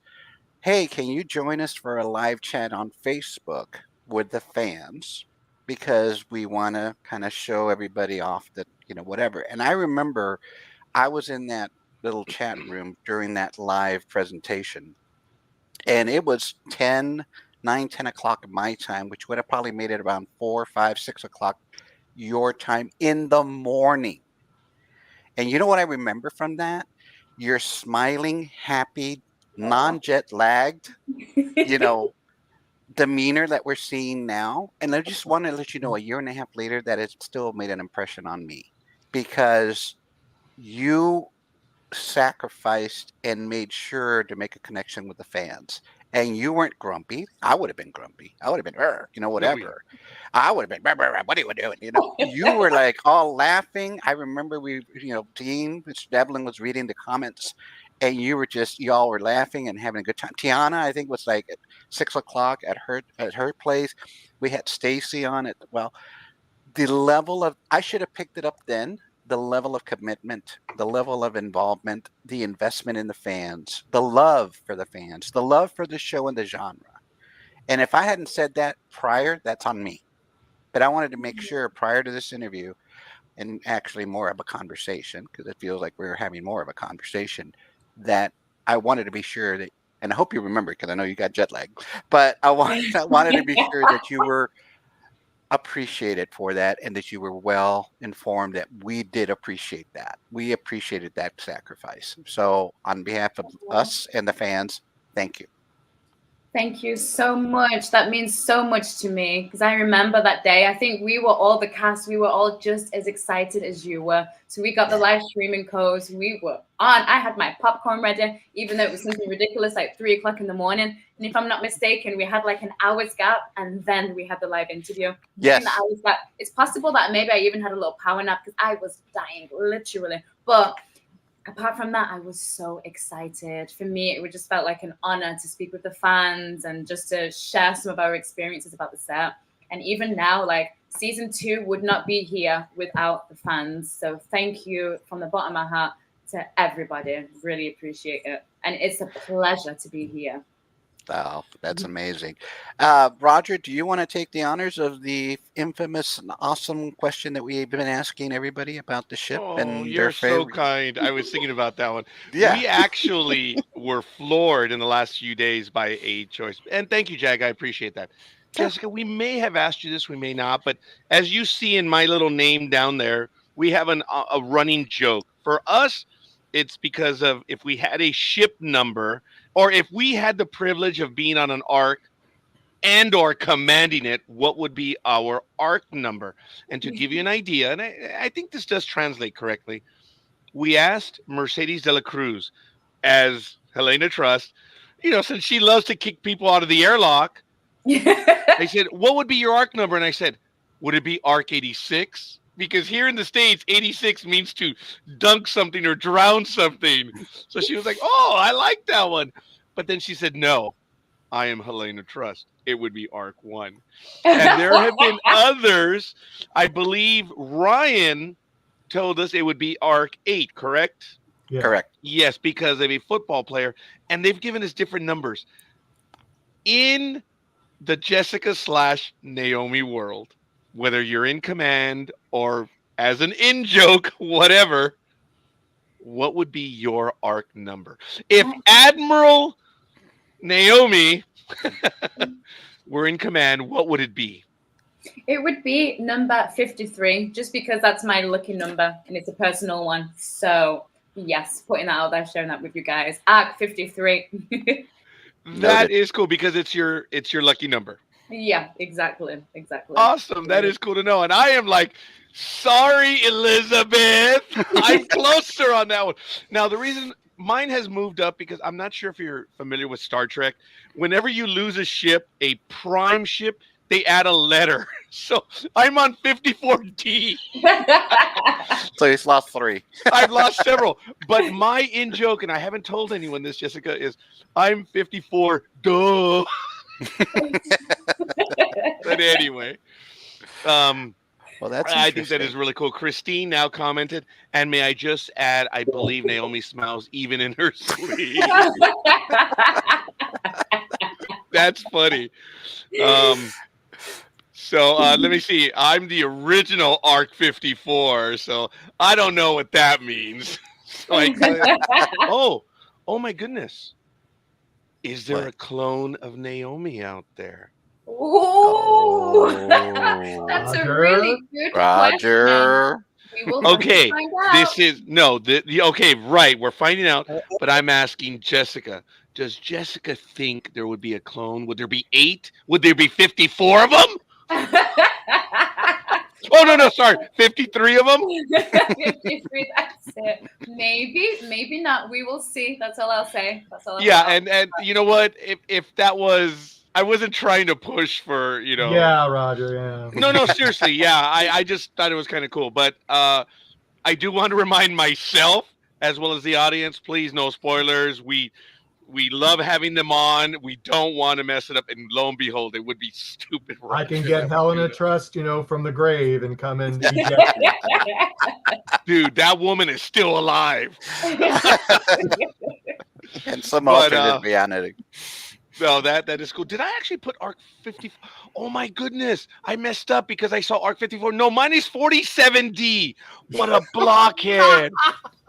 hey, can you join us for a live chat on Facebook with the fans? Because we want to kind of show everybody off that, whatever. And I remember I was in that little chat room during that live presentation. And it was 10 o'clock my time, which would have probably made it around 4, 5, 6 o'clock your time in the morning. And you know what I remember from that? You're smiling, happy, non-jet lagged, you know, demeanor that we're seeing now. And I just want to let you know, a year and a half later, that it still made an impression on me, because you sacrificed and made sure to make a connection with the fans. And you weren't grumpy. I would have been grumpy. I would have been, you know, whatever. I would have been, what are you doing? You know, you were like all laughing. I remember Dean, Mr. Devlin was reading the comments, and you were just, y'all were laughing and having a good time. Tiana, I think, was like at 6 o'clock at her place. We had Stacy on it. Well, the level of, I should have picked it up then. The level of commitment, the level of involvement, the investment in the fans, the love for the fans, the love for the show and the genre. And if I hadn't said that prior, that's on me. But I wanted to make sure prior to this interview, and actually more of a conversation, because it feels like we're having more of a conversation, that I wanted to be sure that, and I hope you remember, because I know you got jet lag, but I wanted to be sure that you were appreciated for that, and that you were well informed that we did appreciate that. We appreciated that sacrifice. So on behalf of us and the fans, thank you. Thank you so much. That means so much to me, because I remember that day. I think we were all, the cast, we were all just as excited as you were. So we got the live streaming codes. We were on. I had my popcorn ready, even though it was something ridiculous, like 3 o'clock in the morning. And if I'm not mistaken, we had like an hour's gap, and then we had the live interview. Yes. The hour's gap, it's possible that maybe I even had a little power nap, because I was dying, literally. But apart from that, I was so excited. For me, it just felt like an honor to speak with the fans and just to share some of our experiences about the set. And even now, like, season 2 would not be here without the fans. So thank you from the bottom of my heart to everybody. Really appreciate it. And it's a pleasure to be here. Oh, that's amazing. Roger, do you want to take the honors of the infamous and awesome question that we've been asking everybody about the ship? Oh, you're so kind. I was thinking about that one. Yeah. We actually were floored in the last few days by a choice. And thank you, Jag. I appreciate that. Jessica, we may have asked you this, we may not. But as you see in my little name down there, we have a running joke. For us, it's because of if we had a ship number, or if we had the privilege of being on an arc and or commanding it, what would be our arc number? And to give you an idea, and I think this does translate correctly, we asked Mercedes de la Cruz as Helena Trust, since she loves to kick people out of the airlock, they said, what would be your arc number? And I said, would it be arc 86? Because here in the States, 86 means to dunk something or drown something. So she was like, oh, I like that one. But then she said, no, I am Helena Trust. It would be arc 1. And there have been others. I believe Ryan told us it would be arc 8, correct? Yeah. Correct. Yes, because of a football player. And they've given us different numbers. In the Jessica/Naomi world, whether you're in command or as an in-joke, whatever, what would be your arc number? If Admiral Naomi were in command, what would it be? It would be number 53, just because that's my lucky number and it's a personal one. So yes, putting that out there, sharing that with you guys. Arc 53. That is cool because it's your lucky number. Yeah, exactly. Awesome. That is cool to know. And I am like, sorry, Elizabeth. I'm closer on that one. Now, the reason mine has moved up, because I'm not sure if you're familiar with Star Trek. Whenever you lose a ship, a prime ship, they add a letter. So I'm on 54D. So he's lost 3. I've lost several. But my in-joke, and I haven't told anyone this, Jessica, is I'm 54. Duh. But anyway, well, that's I think that is really cool. Christine now commented, and may I just add, I believe Naomi smiles even in her sleep. That's funny. So let me see. I'm the original Arc 54, so I don't know what that means. So oh my goodness. Is there a clone of Naomi out there? Ooh, that's a really good Roger. question. Okay, find out. this is okay, right. We're finding out, but I'm asking Jessica, does Jessica think there would be a clone? Would there be 8? Would there be 54 of them? Oh, no, sorry. 53 of them? 53, that's it. Maybe not. We will see. That's all I'll say. That's all. Yeah, and you know what? If that was, I wasn't trying to push for, Yeah, Roger. Yeah. No, seriously. Yeah, I just thought it was kind of cool. But I do want to remind myself, as well as the audience, please, no spoilers. We love having them on. We don't want to mess it up. And lo and behold, it would be stupid. I can get Helena Trust, from the grave and come and eject you. Dude, that woman is still alive. And some But, alternate reality. No, that is cool. Did I actually put Arc 54? Oh my goodness. I messed up because I saw Arc 54. No, mine is 47D. What a blockhead.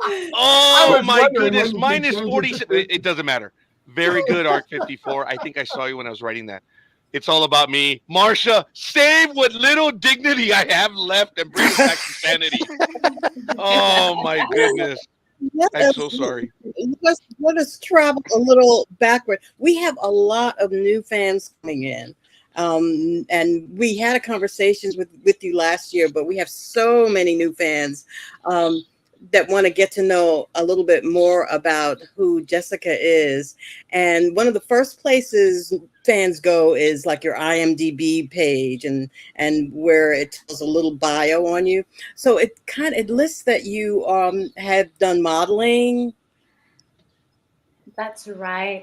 Oh my goodness. Mine is 47. It doesn't matter. Very good, Arc 54. I think I saw you when I was writing that. It's all about me. Marsha, save what little dignity I have left and bring it back to sanity. Oh my goodness. I'm so sorry. Let us travel a little backward. We have a lot of new fans coming in. And we had a conversations with you last year, but we have so many new fans that want to get to know a little bit more about who Jessica is. And one of the first places fans go is like your IMDb page and where it tells a little bio on you. So it lists that you have done modeling. That's right.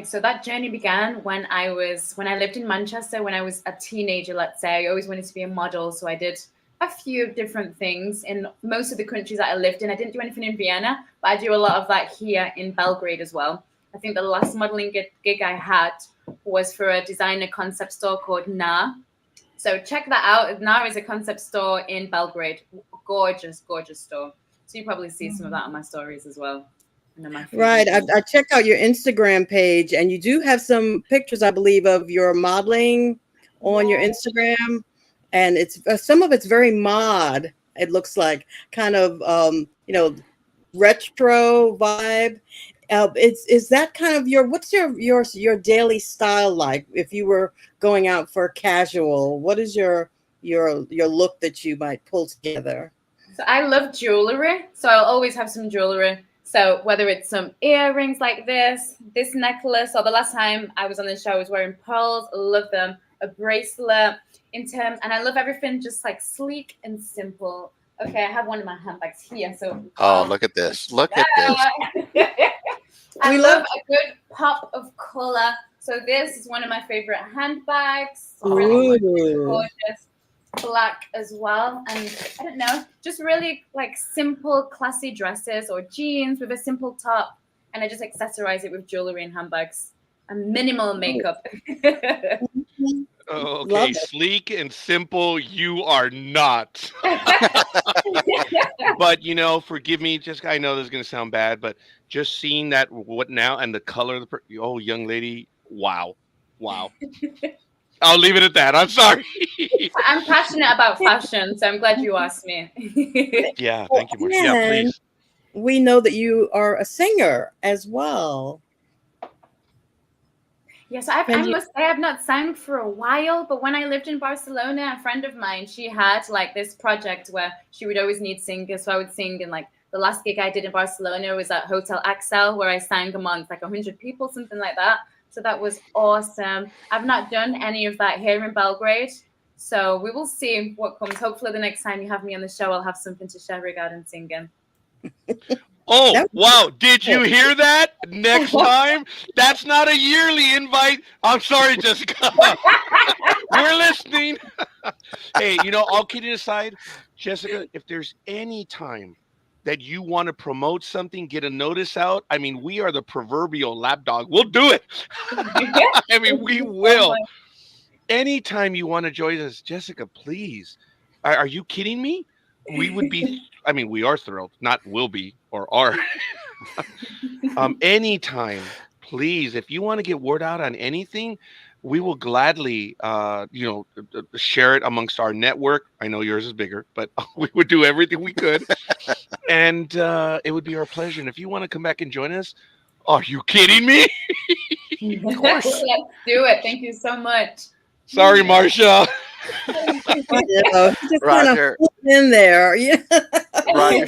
So that journey began when I lived in Manchester, when I was a teenager, let's say. I always wanted to be a model. So I did a few different things in most of the countries that I lived in. I didn't do anything in Vienna, but I do a lot of that here in Belgrade as well. I think the last modeling gig I had was for a designer concept store called Na. So check that out. Na is a concept store in Belgrade. Gorgeous, gorgeous store. So you probably see some of that on my stories as well. Right. I checked out your Instagram page, and you do have some pictures, I believe, of your modeling on your Instagram. And it's some of it's very mod. It looks like kind of retro vibe. Is that kind of what's your daily style like? If you were going out for casual, what is your look that you might pull together? So I love jewelry, so I'll always have some jewelry. So whether it's some earrings like this necklace, or the last time I was on the show I was wearing pearls. I love them. A bracelet. And I love everything just like sleek and simple. Okay, I have one of my handbags here. So Look at this. Look at this. I love a good pop of color. So this is one of my favorite handbags. Really gorgeous. Black as well. And I don't know, just really like simple, classy dresses or jeans with a simple top. And I just accessorize it with jewelry and handbags and minimal makeup. Oh, okay, sleek and simple, you are not. But forgive me, Jessica. I know this is gonna sound bad, but just seeing that, what now, and the color of the young lady, wow. I'll leave it at that. I'm sorry. I'm passionate about fashion, so I'm glad you asked me. Yeah, thank you, Marsha. Yeah, please. We know that you are a singer as well. Yes, I must say I've not sang for a while, but when I lived in Barcelona, a friend of mine, she had like this project where she would always need singers. So I would sing, and like the last gig I did in Barcelona was at Hotel Axel, where I sang amongst like 100 people, something like that. So that was awesome. I've not done any of that here in Belgrade. So we will see what comes. Hopefully the next time you have me on the show, I'll have something to share regarding singing. Oh, wow. Did you hear that? Next time? That's not a yearly invite. I'm sorry, Jessica. We're listening. Hey, all kidding aside, Jessica, if there's any time that you want to promote something, get a notice out, I mean, we are the proverbial lapdog. We'll do it. I mean, we will. Anytime you want to join us, Jessica, please. Are you kidding me? We would be, we are thrilled, not will be or are. Anytime, please, if you want to get word out on anything, we will gladly, share it amongst our network. I know yours is bigger, but we would do everything we could. And it would be our pleasure. And if you want to come back and join us, Are you kidding me? Of course. Let's do it. Thank you so much. Sorry, Marsha. Just kind of Roger, in there. Yeah. Roger,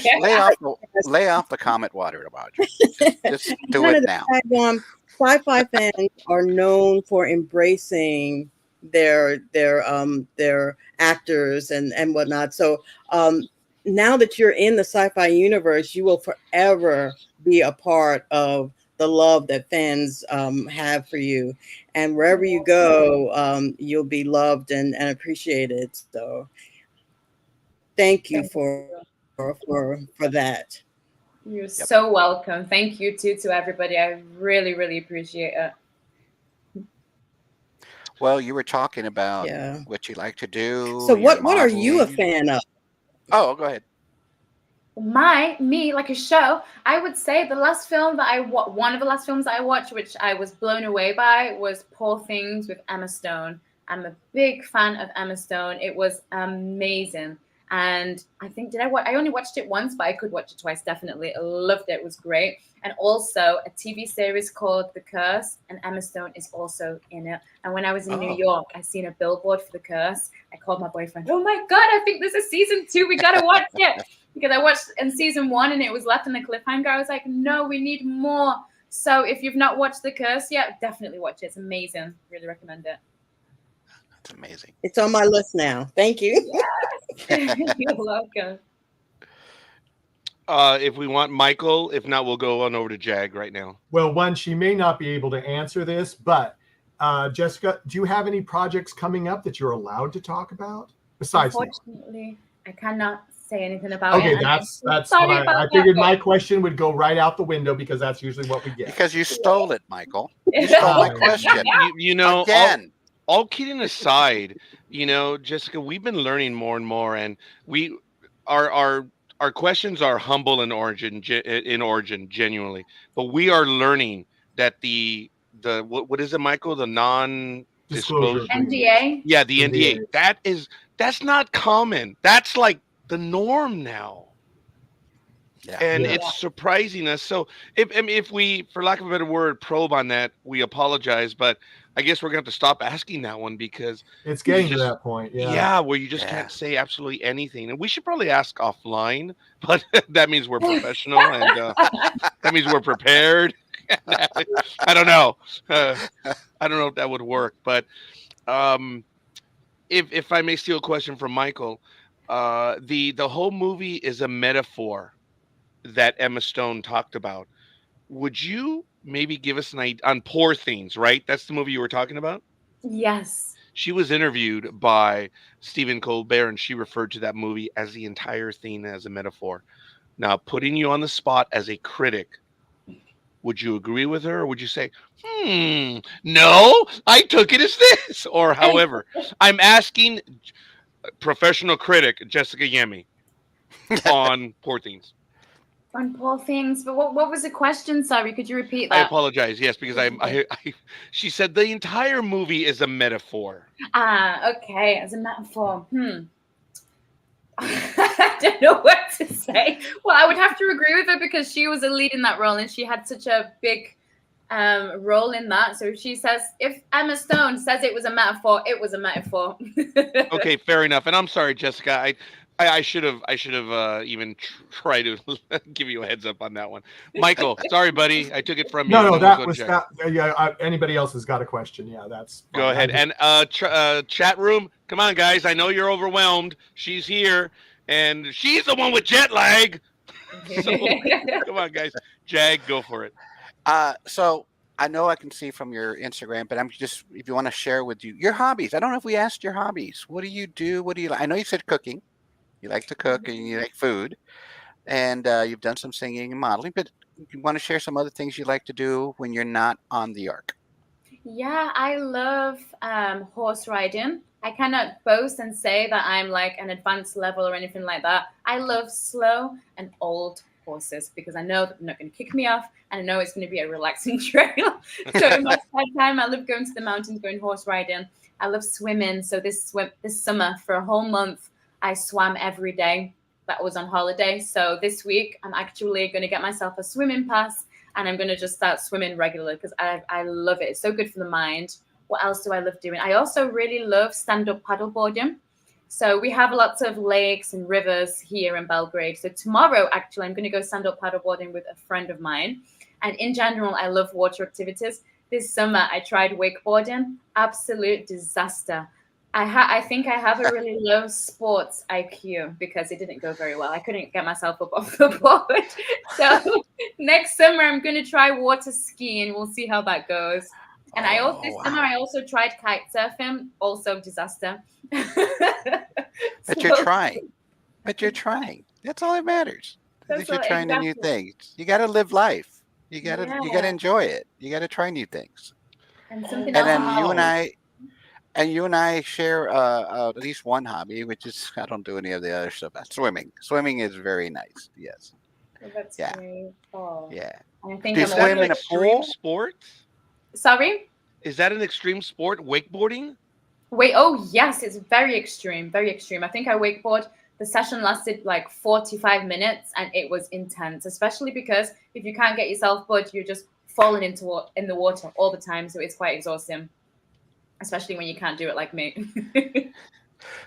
lay off the comet water, Roger. Just do Kind it of now. Sci-fi fans are known for embracing their actors and whatnot. So now that you're in the sci-fi universe, you will forever be a part of the love that fans have for you, and wherever you go, you'll be loved and appreciated. So thank you Thank for that. You're Yep. so welcome. Thank you too to everybody. I really, really appreciate it. Well, you were talking about Yeah. what you like to do. So your what are you a modeling. fan of? Oh, go ahead. Me like a show, I would say the last film that one of the last films that I watched, which I was blown away by, was Poor Things with Emma Stone. I'm a big fan of Emma Stone. It was amazing. And I think I only watched it once, but I could watch it twice. Definitely. I loved it. It was great. And also a TV series called The Curse, and Emma Stone is also in it. And when I was in New Oh. York, I seen a billboard for The Curse. I called my boyfriend. Oh my God, I think this is season 2. We gotta watch it. Because I watched in season 1 and it was left on a cliffhanger. I was like, no, we need more. So if you've not watched The Curse yet, definitely watch it. It's amazing. Really recommend it. That's amazing. It's on my list now. Thank you. You're welcome. If we want Michael, if not, we'll go on over to Jag right now. Well, one, she may not be able to answer this, but Jessica, do you have any projects coming up that you're allowed to talk about besides me? Unfortunately, I cannot say anything about Okay, it. that's sorry what about I that, figured. but- My question would go right out the window because that's usually what we get. Because you stole it, Michael. You stole my question. You know, Again. all kidding aside, Jessica, we've been learning more and more, and our questions are humble in origin, genuinely, but we are learning that the what is it, Michael? The non-disclosure. NDA. Yeah, the NDA. NDA. That's not common. That's like the norm now. Yeah. And Yeah. it's surprising us. So if we, for lack of a better word, probe on that, we apologize. But I guess we're going to have to stop asking that one because It's getting to just- that point. Yeah. yeah, where you just Yeah. can't say absolutely anything. And we should probably ask offline, but that means we're professional and that means we're prepared. I don't know. I don't know if that would work, but if I may steal a question from Michael, the whole movie is a metaphor that Emma Stone talked about. Would you maybe give us an idea on Poor Things, right? That's the movie you were talking about? Yes. She was interviewed by Stephen Colbert, and she referred to that movie as the entire thing as a metaphor. Now, putting you on the spot as a critic, would you agree with her, or would you say, no, I took it as this, or however? I'm asking professional critic Jessica Yemi on Poor Things. On Poor Things. But what was the question? Sorry, could you repeat I that? apologize. Yes, because she said the entire movie is a metaphor. Okay. As a metaphor. I don't know what to say. Well, I would have to agree with her because she was a lead in that role and she had such a big role in that. So if Emma Stone says it was a metaphor, it was a metaphor. Okay, fair enough. And I'm sorry, Jessica. I should have even tried to give you a heads up on that one. Michael, sorry, buddy. I took it from you. No, Then that we'll was check. that. Yeah, anybody else has got a question? Yeah, that's fine. Go ahead. And chat room, come on, guys. I know you're overwhelmed. She's here, and she's the one with jet lag. So, come on, guys. Jag, go for it. So I know I can see from your Instagram, but I'm just, if you want to share with you your hobbies. I don't know if we asked your hobbies. What do you do? What do you like? I know you said cooking. You like to cook and you like food, and you've done some singing and modeling, but you want to share some other things you like to do when you're not on the ark? Yeah, I love horse riding. I cannot boast and say that I'm like an advanced level or anything like that. I love slow and old horses because I know that they're not going to kick me off and I know it's going to be a relaxing trail. So in my spare time, I love going to the mountains, going horse riding. I love swimming. So this summer for a whole month, I swam every day. That was on holiday. So this week, I'm actually going to get myself a swimming pass and I'm going to just start swimming regularly because I love it. It's so good for the mind. What else do I love doing? I also really love stand-up paddleboarding. So we have lots of lakes and rivers here in Belgrade. So tomorrow, actually, I'm going to go stand-up paddleboarding with a friend of mine. And in general, I love water activities. This summer, I tried wakeboarding. Absolute disaster. I think I have a really low sports IQ because it didn't go very well. I couldn't get myself up off the board. So next summer, I'm going to try water skiing. We'll see how that goes. And this summer I also tried kite surfing. Also disaster. But you're trying. But you're trying. That's all that matters. That you're trying the new things. You got to live life. You got to enjoy it. You got to try new things. And something And else. then you and I share at least one hobby, which is I don't do any of the other stuff. Swimming. Swimming is very nice. Yes. Well, that's great. Oh. Yeah. I think Do you swim in a pool? Sport? Sorry? Is that an extreme sport, wakeboarding? Oh yes, it's very extreme, very extreme. I think I wakeboard. The session lasted like 45 minutes, and it was intense. Especially because if you can't get yourself budged, you're just falling in the water all the time. So it's quite exhausting, especially when you can't do it like me.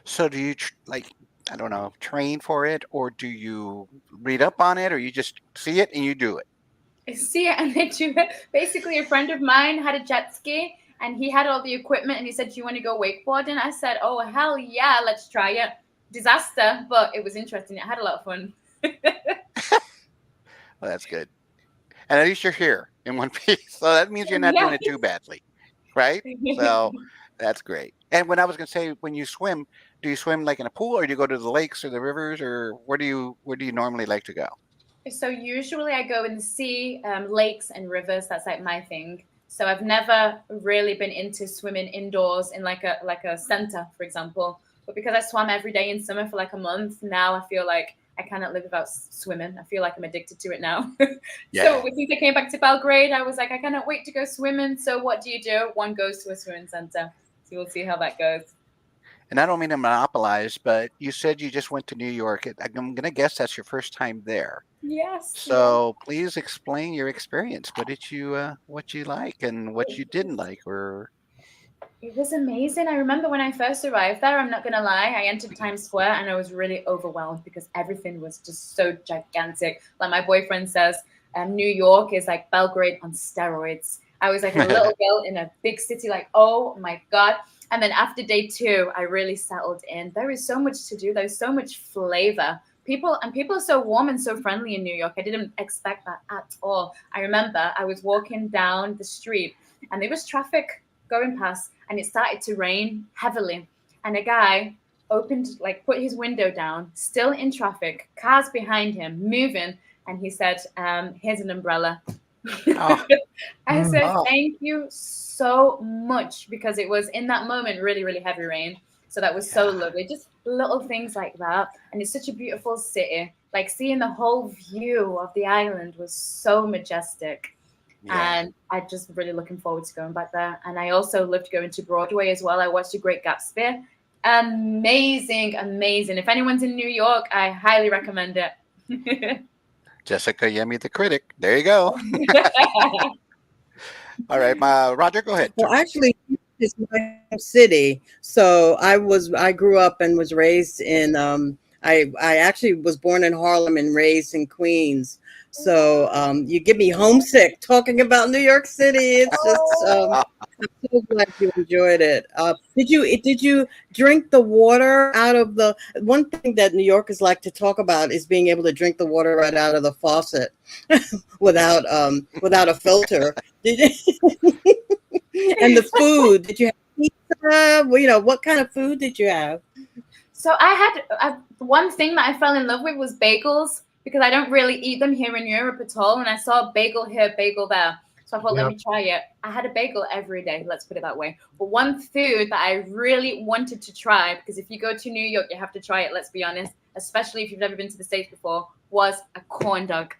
So do you I don't know, train for it, or do you read up on it, or you just see it and you do it? I see it and then do it. Basically, a friend of mine had a jet ski and he had all the equipment and he said, "Do you want to go wakeboarding?" I said, "Oh, hell yeah, let's try it." Disaster, but it was interesting. I had a lot of fun. Well, that's good. And at least you're here in one piece. So that means you're not doing it too badly, right? So that's great. And when I was going to say, when you swim, do you swim like in a pool, or do you go to the lakes or the rivers, or where do you normally like to go? So usually I go in the sea, lakes and rivers. That's like my thing. So I've never really been into swimming indoors in like a center, for example. But because I swam every day in summer for like a month, now I feel like I cannot live without swimming. I feel like I'm addicted to it now. So since I came back to Belgrade, I was like, I cannot wait to go swimming. So what do? One goes to a swimming center. So we'll see how that goes. And I don't mean to monopolize, but you said you just went to New York. I'm going to guess that's your first time there. Yes. So please explain your experience. What you like and what you didn't like, or... It was amazing. I remember when I first arrived there, I'm not going to lie, I entered Times Square and I was really overwhelmed because everything was just so gigantic. Like my boyfriend says, New York is like Belgrade on steroids. I was like a little girl in a big city, like, oh my God. And then after day 2, I really settled in. There is so much to do. There's so much flavor. People are so warm and so friendly in New York. I didn't expect that at all. I remember I was walking down the street and there was traffic going past and it started to rain heavily. And a guy put his window down, still in traffic, cars behind him, moving. And he said, here's an umbrella. Oh. I said, thank you so much, because it was in that moment really, really heavy rain. So that was so lovely. Just little things like that. And it's such a beautiful city. Like seeing the whole view of the island was so majestic. Yeah. And I'm just really looking forward to going back there. And I also loved going to Broadway as well. I watched A Great Gatsby. Amazing, amazing. If anyone's in New York, I highly recommend it. Jessica Yemi, the critic. There you go. All right, Roger, go ahead. Well, actually, it's my city. So I grew up and was raised in. I actually was born in Harlem and raised in Queens. So you get me homesick talking about New York City. It's just I'm so glad you enjoyed it. Did you drink the water out of the? One thing that New Yorkers like to talk about is being able to drink the water right out of the faucet without a filter. Did you? And the food, did you have pizza? What kind of food did you have? So I had one thing that I fell in love with was bagels, because I don't really eat them here in Europe at all. And I saw bagel here, bagel there. So I thought, let me try it. I had a bagel every day, let's put it that way. But one food that I really wanted to try, because if you go to New York, you have to try it, let's be honest, especially if you've never been to the States before, was a corn dog.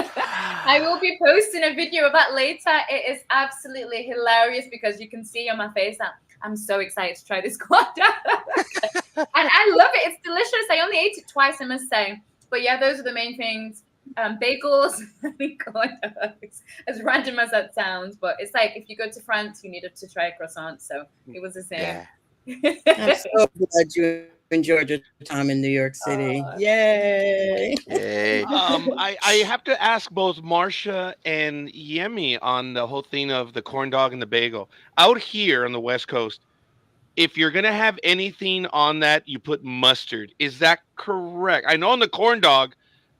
I will be posting a video of that later. It is absolutely hilarious because you can see on my face that I'm so excited to try this corn dog. And I love it. It's delicious. I only ate it twice, I must say. But yeah, those are the main things. bagels and corn dogs. As random as that sounds, but it's like if you go to France, you needed to try a croissant. So it was the same. Yeah. I'm so glad you enjoyed your time in New York City. Yay! Yay. I have to ask both Marcia and Yemi on the whole thing of the corn dog and the bagel. Out here on the West Coast, if you're gonna have anything on that, you put mustard. Is that correct? I know on the corn dog,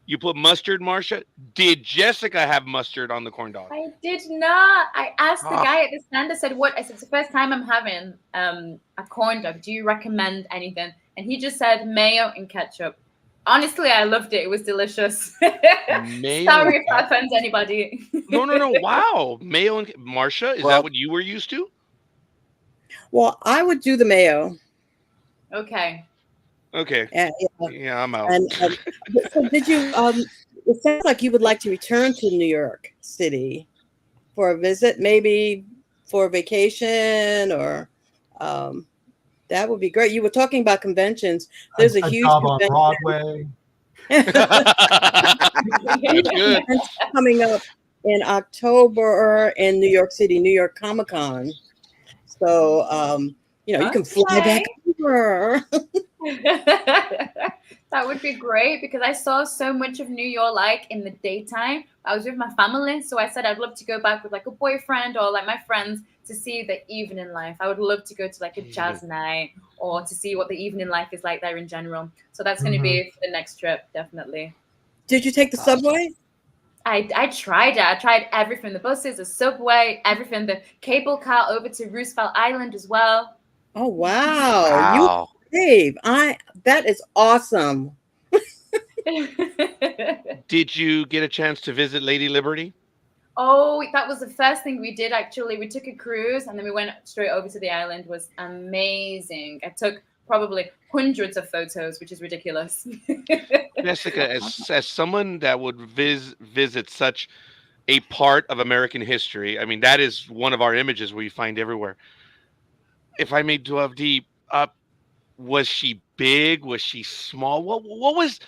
you put mustard, Marcia. Did Jessica have mustard on the corn dog? I did not. I asked the Ah. guy at the stand. I said, "What?" I said, "It's the first time I'm having a corn dog. Do you recommend anything?" And he just said mayo and ketchup. Honestly, I loved it. It was delicious. Mayo Sorry and if that offends anybody. No. Wow, mayo and Marcia. Is Well- that what you were used to? Well, I would do the mayo. Okay. Okay. And, Yeah, I'm out. so did you? It sounds like you would like to return to New York City for a visit, maybe for a vacation, or that would be great. You were talking about conventions. There's a huge job on convention Broadway. Good. coming up in October in New York City, New York Comic Con. So you know, you can fly back over. That would be great because I saw so much of New York like in the daytime. I was with my family, so I said I'd love to go back with like a boyfriend or like my friends to see the evening life. I would love to go to like a jazz night or to see what the evening life is like there in general. So that's going to be for the next trip, definitely. Did you take the subway? I tried it. I tried everything: the buses, the subway, everything, the cable car over to Roosevelt Island as well. Oh wow! Wow. Dave, that is awesome. Did you get a chance to visit Lady Liberty? Oh, that was the first thing we did actually. We took a cruise and then we went straight over to the island. It was amazing. I took probably hundreds of photos, which is ridiculous. Jessica, as someone that would visit such a part of American history, I mean, that is one of our images we find everywhere. If I may delve deep, was she big? Was she small? What was?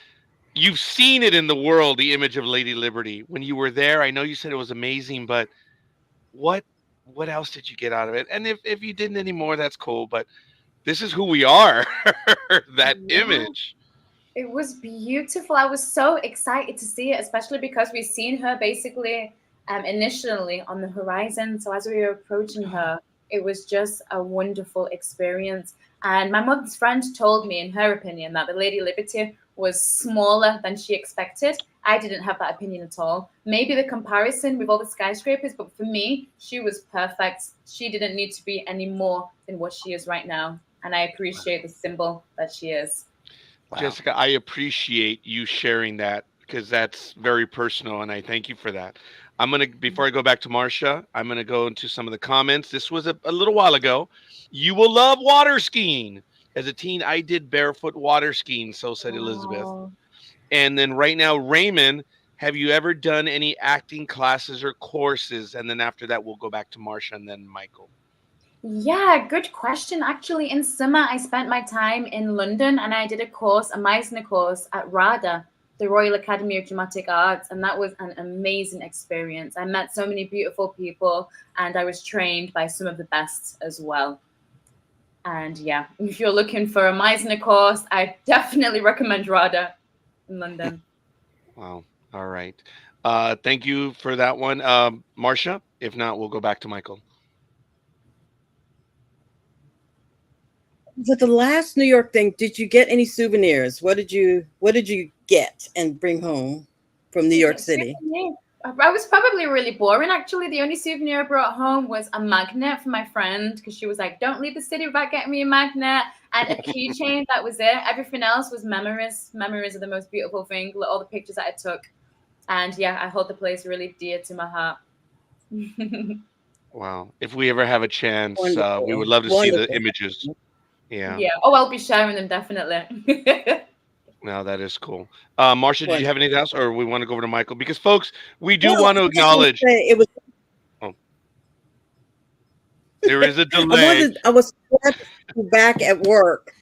You've seen it in the world, the image of Lady Liberty. When you were there, I know you said it was amazing, but what else did you get out of it? And if you didn't anymore, that's cool. But this is who we are. That image. It was beautiful. I was so excited to see it, especially because we've seen her basically initially on the horizon. So as we were approaching her, it was just a wonderful experience. And my mother's friend told me, in her opinion, that the Lady Liberty was smaller than she expected. I didn't have that opinion at all. Maybe the comparison with all the skyscrapers, but for me, she was perfect. She didn't need to be any more than what she is right now. And I appreciate the symbol that she is. Wow. Jessica, I appreciate you sharing that because that's very personal, and I thank you for that. Before I go back to Marcia, I'm gonna go into some of the comments. This was a little while ago. You will love water skiing. As a teen, I did barefoot water skiing, so said Elizabeth. Wow. And then right now, Raymond, have you ever done any acting classes or courses? And then after that, we'll go back to Marcia and then Michael. Yeah, good question. Actually, in summer, I spent my time in London and I did a Meisner course at RADA, the Royal Academy of Dramatic Arts. And that was an amazing experience. I met so many beautiful people and I was trained by some of the best as well. And yeah, if you're looking for a Meisner course, I definitely recommend RADA in London. Wow. All right. Thank you for that one. Marcia, if not, we'll go back to Michael. For the last New York thing, did you get any souvenirs? What did you get and bring home from New York City? I was probably really boring. Actually, the only souvenir I brought home was a magnet for my friend because she was like, "Don't leave the city without getting me a magnet," and a keychain. That was it. Everything else was memories. Memories are the most beautiful thing. All the pictures that I took, and yeah, I hold the place really dear to my heart. Wow. If we ever have a chance, Wonderful. we would love to see the Wonderful. images. Yeah. Yeah. Oh, I'll be sharing them definitely. No, that is cool. Marcia, did you have anything else, or we want to go over to Michael? Because, folks, we do Well, want to I was acknowledge gonna say it was. there is a delay. I was back at work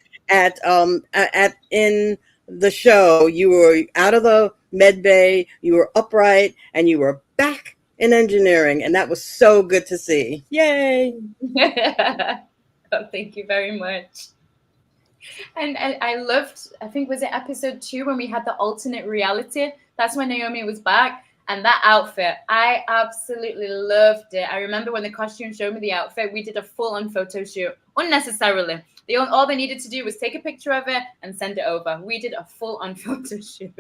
in the show. You were out of the med bay, you were upright, and you were back in engineering. And that was so good to see. Yay! Oh, thank you very much. And I loved, I think, was it episode 2 when we had the alternate reality? That's when Naomi was back. And that outfit, I absolutely loved it. I remember when the costume showed me the outfit, we did a full-on photo shoot, unnecessarily. All they needed to do was take a picture of it and send it over. We did a full-on photo shoot.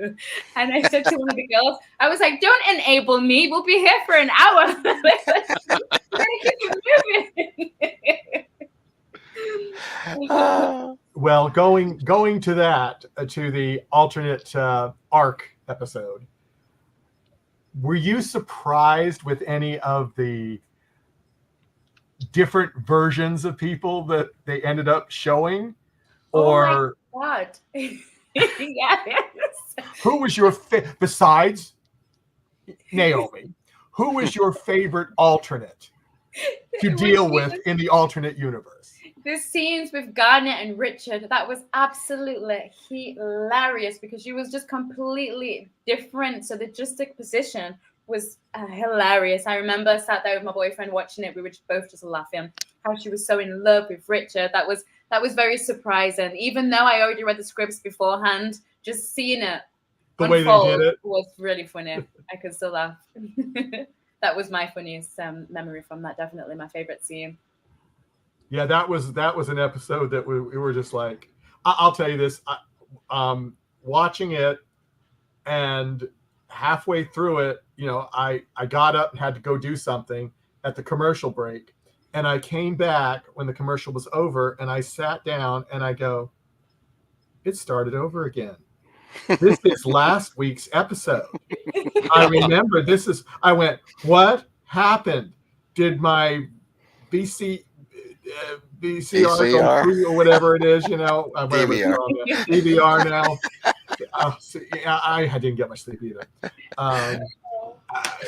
And I said to one of the girls, I was like, don't enable me. We'll be here for an hour. Let's keep it moving. Well, going to that, to the alternate arc episode, were you surprised with any of the different versions of people that they ended up showing? Or oh my God. Yes. Who was your besides Naomi, who was your favorite alternate to deal with in the alternate universe? The scenes with Garnet and Richard, that was absolutely hilarious because she was just completely different. So the juxtaposition was hilarious. I remember I sat there with my boyfriend watching it. We were both just laughing how she was so in love with Richard. That was very surprising. Even though I already read the scripts beforehand, just seeing it the way they did it was really funny. I could still laugh. That was my funniest memory from that. Definitely my favorite scene. Yeah, that was an episode that we were just like, I'll tell you this, watching it, and halfway through it, I got up and had to go do something at the commercial break, and I came back when the commercial was over, and I sat down and I go, it started over again. This is last week's episode. I remember I went, what happened? Did my BCR go through or whatever it is, DVR now. I didn't get much sleep either.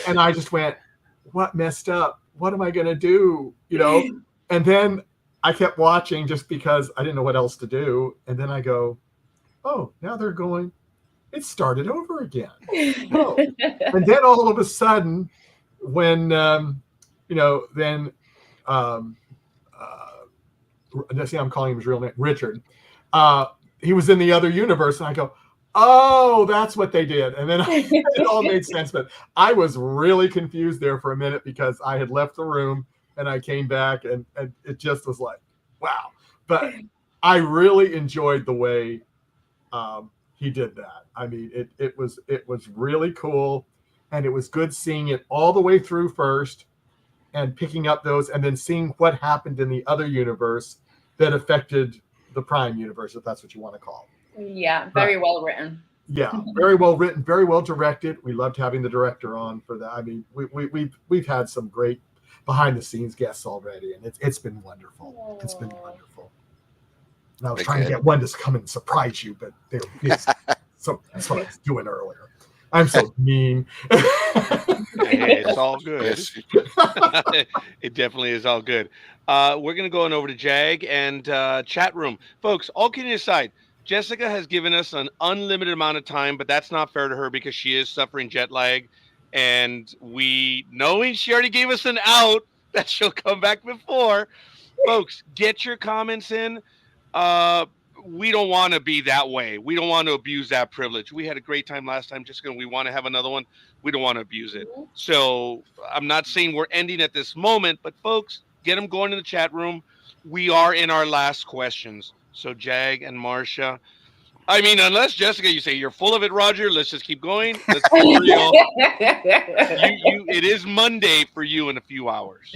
And I just went, what messed up? What am I going to do? And then I kept watching just because I didn't know what else to do. And then I go, oh, now they're going, it started over again. Oh. And then all of a sudden, when, see, I'm calling him his real name, Richard. He was in the other universe, and I go, oh, that's what they did. And then it all made sense. But I was really confused there for a minute because I had left the room and I came back, and it just was like, wow. But I really enjoyed the way he did that. I mean, it was really cool, and it was good seeing it all the way through first and picking up those, and then seeing what happened in the other universe that affected the Prime universe, if that's what you want to call it. Yeah, very well written. Yeah, very well written, very well directed. We loved having the director on for that. I mean, we've had some great behind the scenes guests already, and it's been wonderful. It's been wonderful. And I was trying to get one to come and surprise you, but they were busy. So that's what I was doing earlier. I'm so mean. Hey, it's all good. It definitely is all good. We're going to go on over to Jag and chat room. Folks, all kidding aside, Jessica has given us an unlimited amount of time, but that's not fair to her because she is suffering jet lag. And knowing she already gave us an out, that she'll come back before. Folks, get your comments in. We don't want to be that way. We don't want to abuse that privilege. We had a great time last time, Jessica, and we want to have another one. We don't want to abuse it. So I'm not saying we're ending at this moment, but folks, get them going in the chat room. We are in our last questions. So Jag and Marcia, I mean, unless Jessica, you say you're full of it, Roger, let's just keep going. Let's be real. It is Monday for you in a few hours.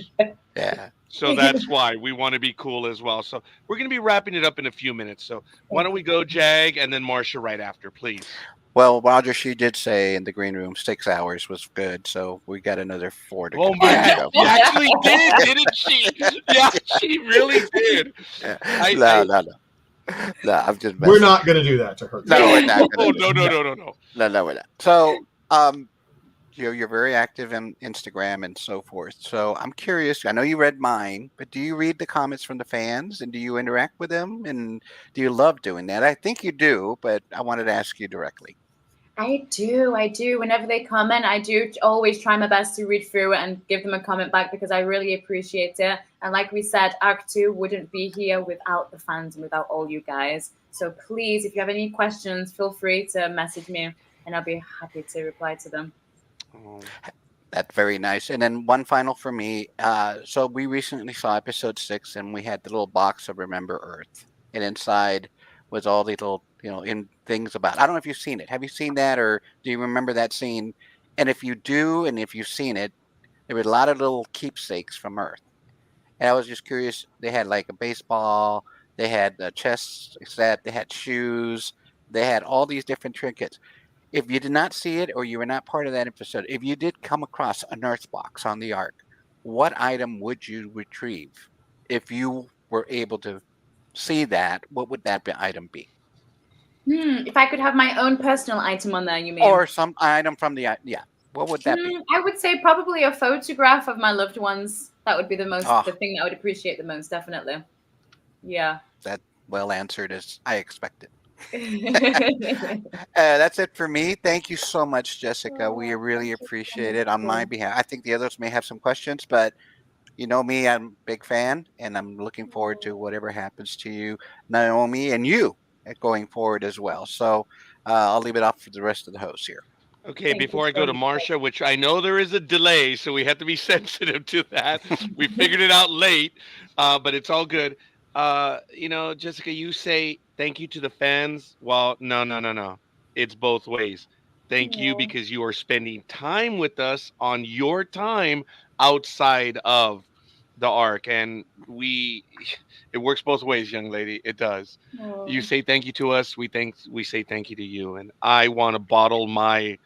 Yeah. So that's why we want to be cool as well. So we're going to be wrapping it up in a few minutes. So why don't we go Jag and then Marcia right after, please. Well, Roger, she did say in the green room 6 hours was good, so we got another 4 to Oh come. man, she actually did, didn't she? Yeah, she really did. No, I'm just messing. We're not going to do that to her. No, we're not. Oh, no, We're not. So, you're very active on Instagram and so forth. So I'm curious. I know you read mine, but do you read the comments from the fans, and do you interact with them, and do you love doing that? I think you do, but I wanted to ask you directly. I do. Whenever they comment, I do always try my best to read through it and give them a comment back because I really appreciate it. And like we said, Act 2 wouldn't be here without the fans and without all you guys. So please, if you have any questions, feel free to message me and I'll be happy to reply to them. Oh, That's very nice. And then one final for me. So we recently saw episode 6, and we had the little box of Remember Earth, and inside was all these little, in things about. I don't know if you've seen it. Have you seen that, or do you remember that scene? And if you do, and if you've seen it, there were a lot of little keepsakes from Earth. And I was just curious. They had like a baseball. They had a chess set. They had shoes. They had all these different trinkets. If you did not see it or you were not part of that episode, if you did come across an Earth box on the Ark, what item would you retrieve? If you were able to see that, what would that item be? If I could have my own personal item on there, you mean? Or some item from the, yeah, what would that be? I would say probably a photograph of my loved ones. That would be the thing that I would appreciate the most, definitely. Yeah. That well answered as I expected. That's it for me. Thank you so much, Jessica. We really appreciate it on my behalf. I think the others may have some questions, but you know me, I'm a big fan, and I'm looking forward to whatever happens to you, Naomi, and you going forward as well. So I'll leave it up for the rest of the hosts here. okay, Thank you before I go so to much. Marcia, which I know there is a delay, so we have to be sensitive to that. We figured it out late, but it's all good. Jessica, you say thank you to the fans. Well, no. It's both ways. Thank you Aw. because you are spending time with us on your time outside of the arc, and it works both ways, young lady. It does. You Aw. say thank you to us. We say thank you to you, and I want to bottle my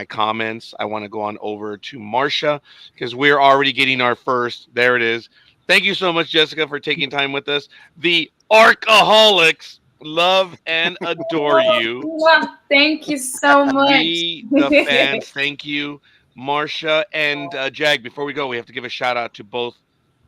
comments. I want to go on over to Marcia because we're already getting our first. There it is. Thank you so much, Jessica, for taking time with us. The Arcaholics love and adore you. Mwah. Thank you so much. We, the fans, thank you, Marcia and Jag. Before we go, we have to give a shout out to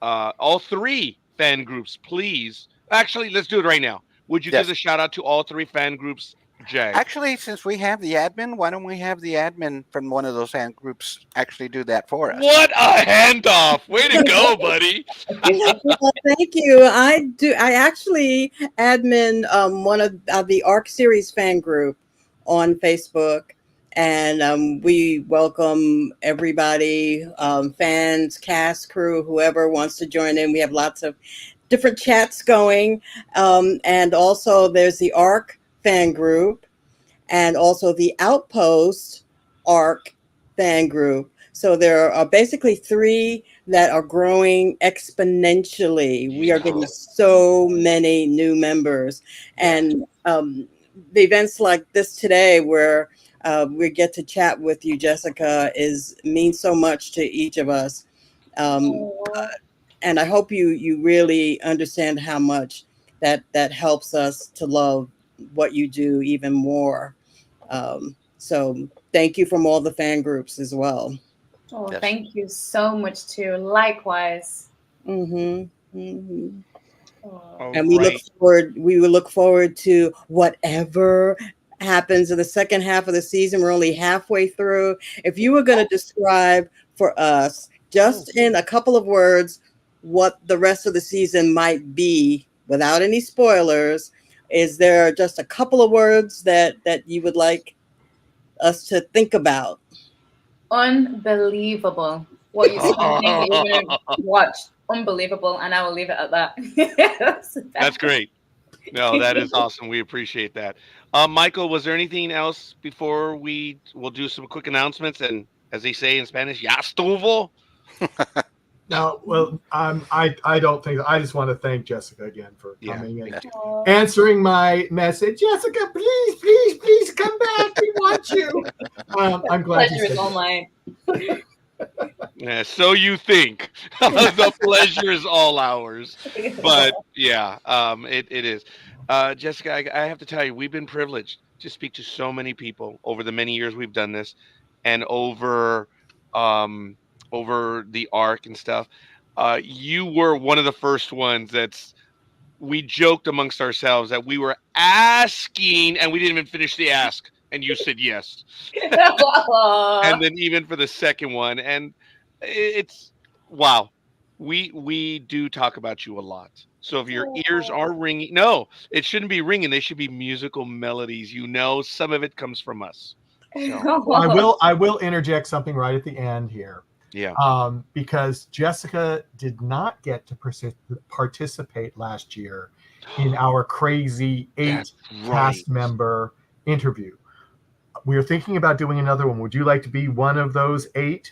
all three fan groups, please. Actually, let's do it right now. Would you give Yes. the shout out to all three fan groups, Jag? Actually, since we have the admin, why don't we have the admin from one of those fan groups actually do that for us? What a handoff! Way to go, buddy. Well, thank you. I actually admin one of the ARC series fan group on Facebook, and we welcome everybody, fans, cast, crew, whoever wants to join in. We have lots of different chats going, and also there's the ARC fan group, and also the Outpost ARC fan group. So there are basically three that are growing exponentially. We are getting so many new members, and the events like this today, where we get to chat with you, Jessica, means so much to each of us. And I hope you really understand how much that helps us to love what you do even more. So thank you from all the fan groups as well. Oh, Yes. thank you so much too. Likewise. Mm-hmm. Oh. And we will look forward to whatever happens in the second half of the season. We're only halfway through. If you were going to describe for us, just in a couple of words, what the rest of the season might be without any spoilers, is there just a couple of words that you would like us to think about? Unbelievable. What you said that you're going to watch. Unbelievable. And I will leave it at that. That's great. No, that is awesome. We appreciate that. Michael, was there anything else before we'll do some quick announcements? And as they say in Spanish, ya estuvo. No, well, I don't think. I just want to thank Jessica again for coming and Yeah. answering my message. Jessica, please come back. We want you. I'm glad you Pleasure said is all that. mine. Yeah, so you think. The pleasure is all ours. But yeah, it is. Jessica, I have to tell you, we've been privileged to speak to so many people over the many years we've done this, and over the arc and stuff. You were one of the first ones we joked amongst ourselves that we were asking, and we didn't even finish the ask. and you said yes. Aw. And then even for the second one, and it's wow. We do talk about you a lot. So if your ears are ringing, no, it shouldn't be ringing. They should be musical melodies. You know, some of it comes from us. So I will interject something right at the end here. yeah. Because Jessica did not get to participate last year in our crazy 8 That's cast right. member interview. We are thinking about doing another one. Would you like to be one of those 8?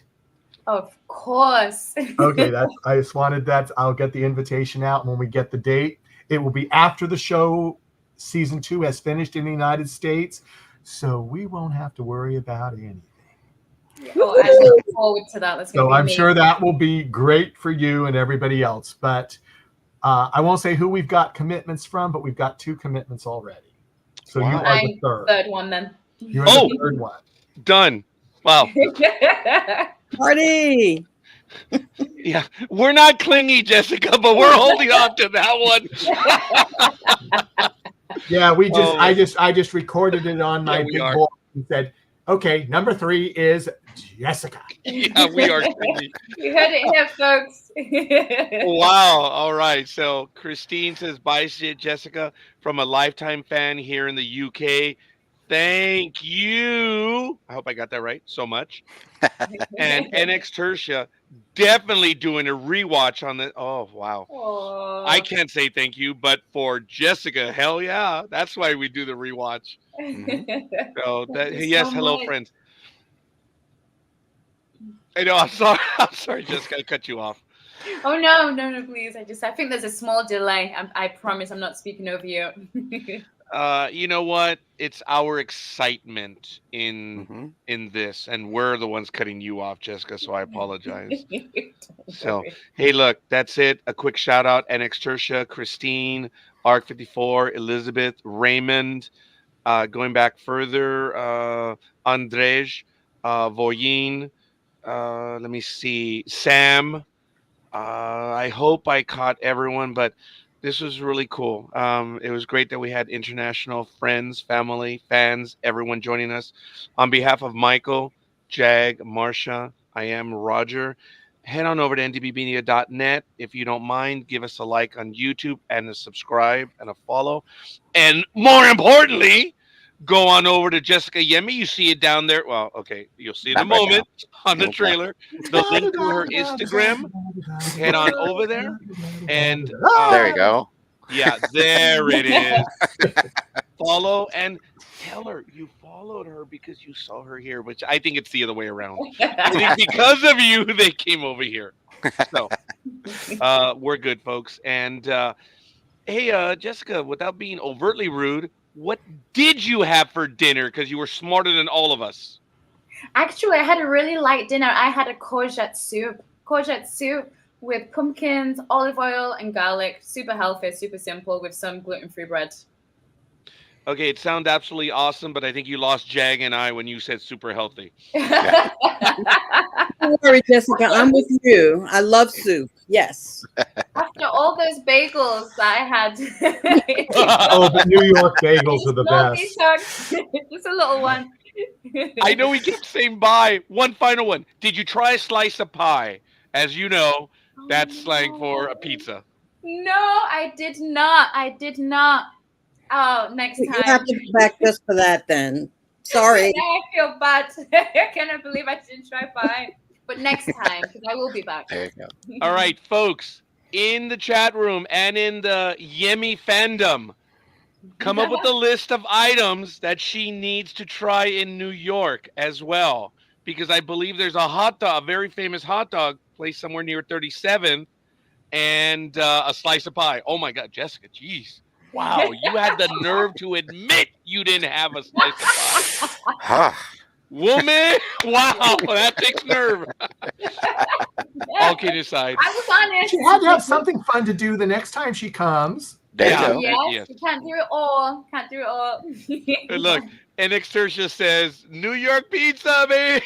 Of course. Okay, I just wanted that. I'll get the invitation out, and when we get the date, it will be after the show season 2 has finished in the United States, so we won't have to worry about anything. Oh, I look forward to that. That's gonna So be I'm amazing. sure that will be great for you and everybody else. But I won't say who we've got commitments from, but we've got 2 commitments already. So you Wow. are the I'm third. one then. You're Oh! the third one. Done. Wow. Party. Yeah. We're not clingy, Jessica, but we're holding on to that one. Yeah, we just Oh, I just recorded it on my we big are. board and said, okay, number 3 is Jessica. Yeah, we are clingy. You heard it here, folks. Wow. All right. So Christine says, bye, Jessica, from a lifetime fan here in the UK. Thank you. I hope I got that right. So much. And NX Tertia definitely doing a rewatch on the. Oh, wow. Aw. I can't say thank you, but for Jessica, hell yeah. That's why we do the rewatch. So that, Thank you yes, so hello, much. friends. I know. I'm sorry. I'm sorry, Jessica. I cut you off. Oh no, please. I think there's a small delay. I promise I'm not speaking over you. You know what? It's our excitement in this, and we're the ones cutting you off, Jessica. So I apologize. So hey, look, that's it. A quick shout out: NX Tertia, Christine, Arc 54, Elizabeth, Raymond. Going back further, Andrej, Voyin. Let me see, Sam. I hope I caught everyone, but this was really cool. It was great that we had international friends, family, fans, everyone joining us. On behalf of Michael, Jag, Marsha, I am Roger. Head on over to ndbmedia.net. If you don't mind, give us a like on YouTube and a subscribe and a follow. And more importantly, go on over to Jessica Yemi. You see it down there. Well, okay, you'll see it in a Not right moment on the Nope. trailer. The link to her Instagram. Head on over there. And There you go. yeah, there it is. Follow and tell her you followed her because you saw her here, which I think it's the other way around. I think because of you, they came over here. So we're good, folks. And hey, Jessica, without being overtly rude, what did you have for dinner? Because you were smarter than all of us. Actually, I had a really light dinner. I had a courgette soup. Courgette soup with pumpkins, olive oil, and garlic. Super healthy, super simple, with some gluten-free bread. Okay, it sounds absolutely awesome, but I think you lost Jag and I when you said super healthy. Don't worry, Jessica. I'm with you. I love soup. Yes. After all those bagels that I had. Oh, the New York bagels are the Small best. detox. Just a little one. I know we keep saying bye. One final one. Did you try a slice of pie? As you know, that's slang for a pizza. No, I did not. I did not. Oh, next You time. have to be back just for that then. Sorry. Now I feel bad. I cannot believe I didn't try pie. But next time, because I will be back. There you go. All right, folks, in the chat room and in the Yemi fandom, come up with a list of items that she needs to try in New York as well. Because I believe there's a hot dog, a very famous hot dog place somewhere near 37th, and a slice of pie. Oh my God, Jessica, jeez. Wow, you had the nerve to admit you didn't have a slice of pie. Huh. Woman, wow, that takes nerve. All kidding aside. I was honest. She had to have something fun to do the next time she comes. There Yeah. you go. Yes, Yes. you can't do it all. Can't do it all. And look, NX Tertia says, New York pizza, baby.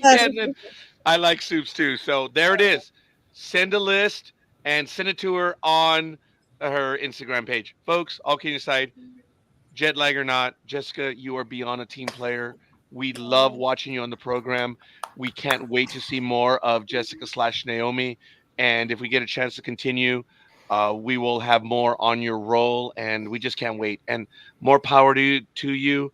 And then I like soups too. So there it is. Send a list and send it to her on her Instagram page. Folks, all kidding aside, jet lag or not, Jessica, you are beyond a team player. We love watching you on the program. We can't wait to see more of Jessica/Naomi. And if we get a chance to continue, we will have more on your role, and we just can't wait. And more power to you.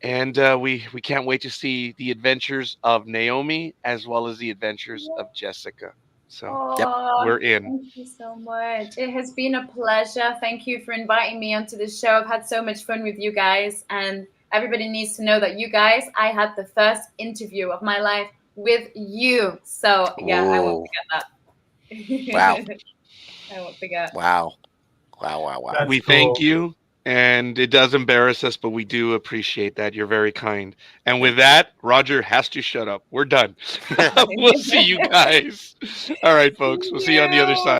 And we can't wait to see the adventures of Naomi as well as the adventures of Jessica. So Yep. Oh, we're in. thank you so much. It has been a pleasure. Thank you for inviting me onto the show. I've had so much fun with you guys, and everybody needs to know that you guys, I had the first interview of my life with you. So yeah, I won't Ooh. forget that. Wow. I won't forget. Wow. Wow. That's We thank cool. you, and it does embarrass us, but we do appreciate that. You're very kind. And with that, Roger has to shut up. We're done. We'll see you guys. All right, folks. We'll see you on the other side.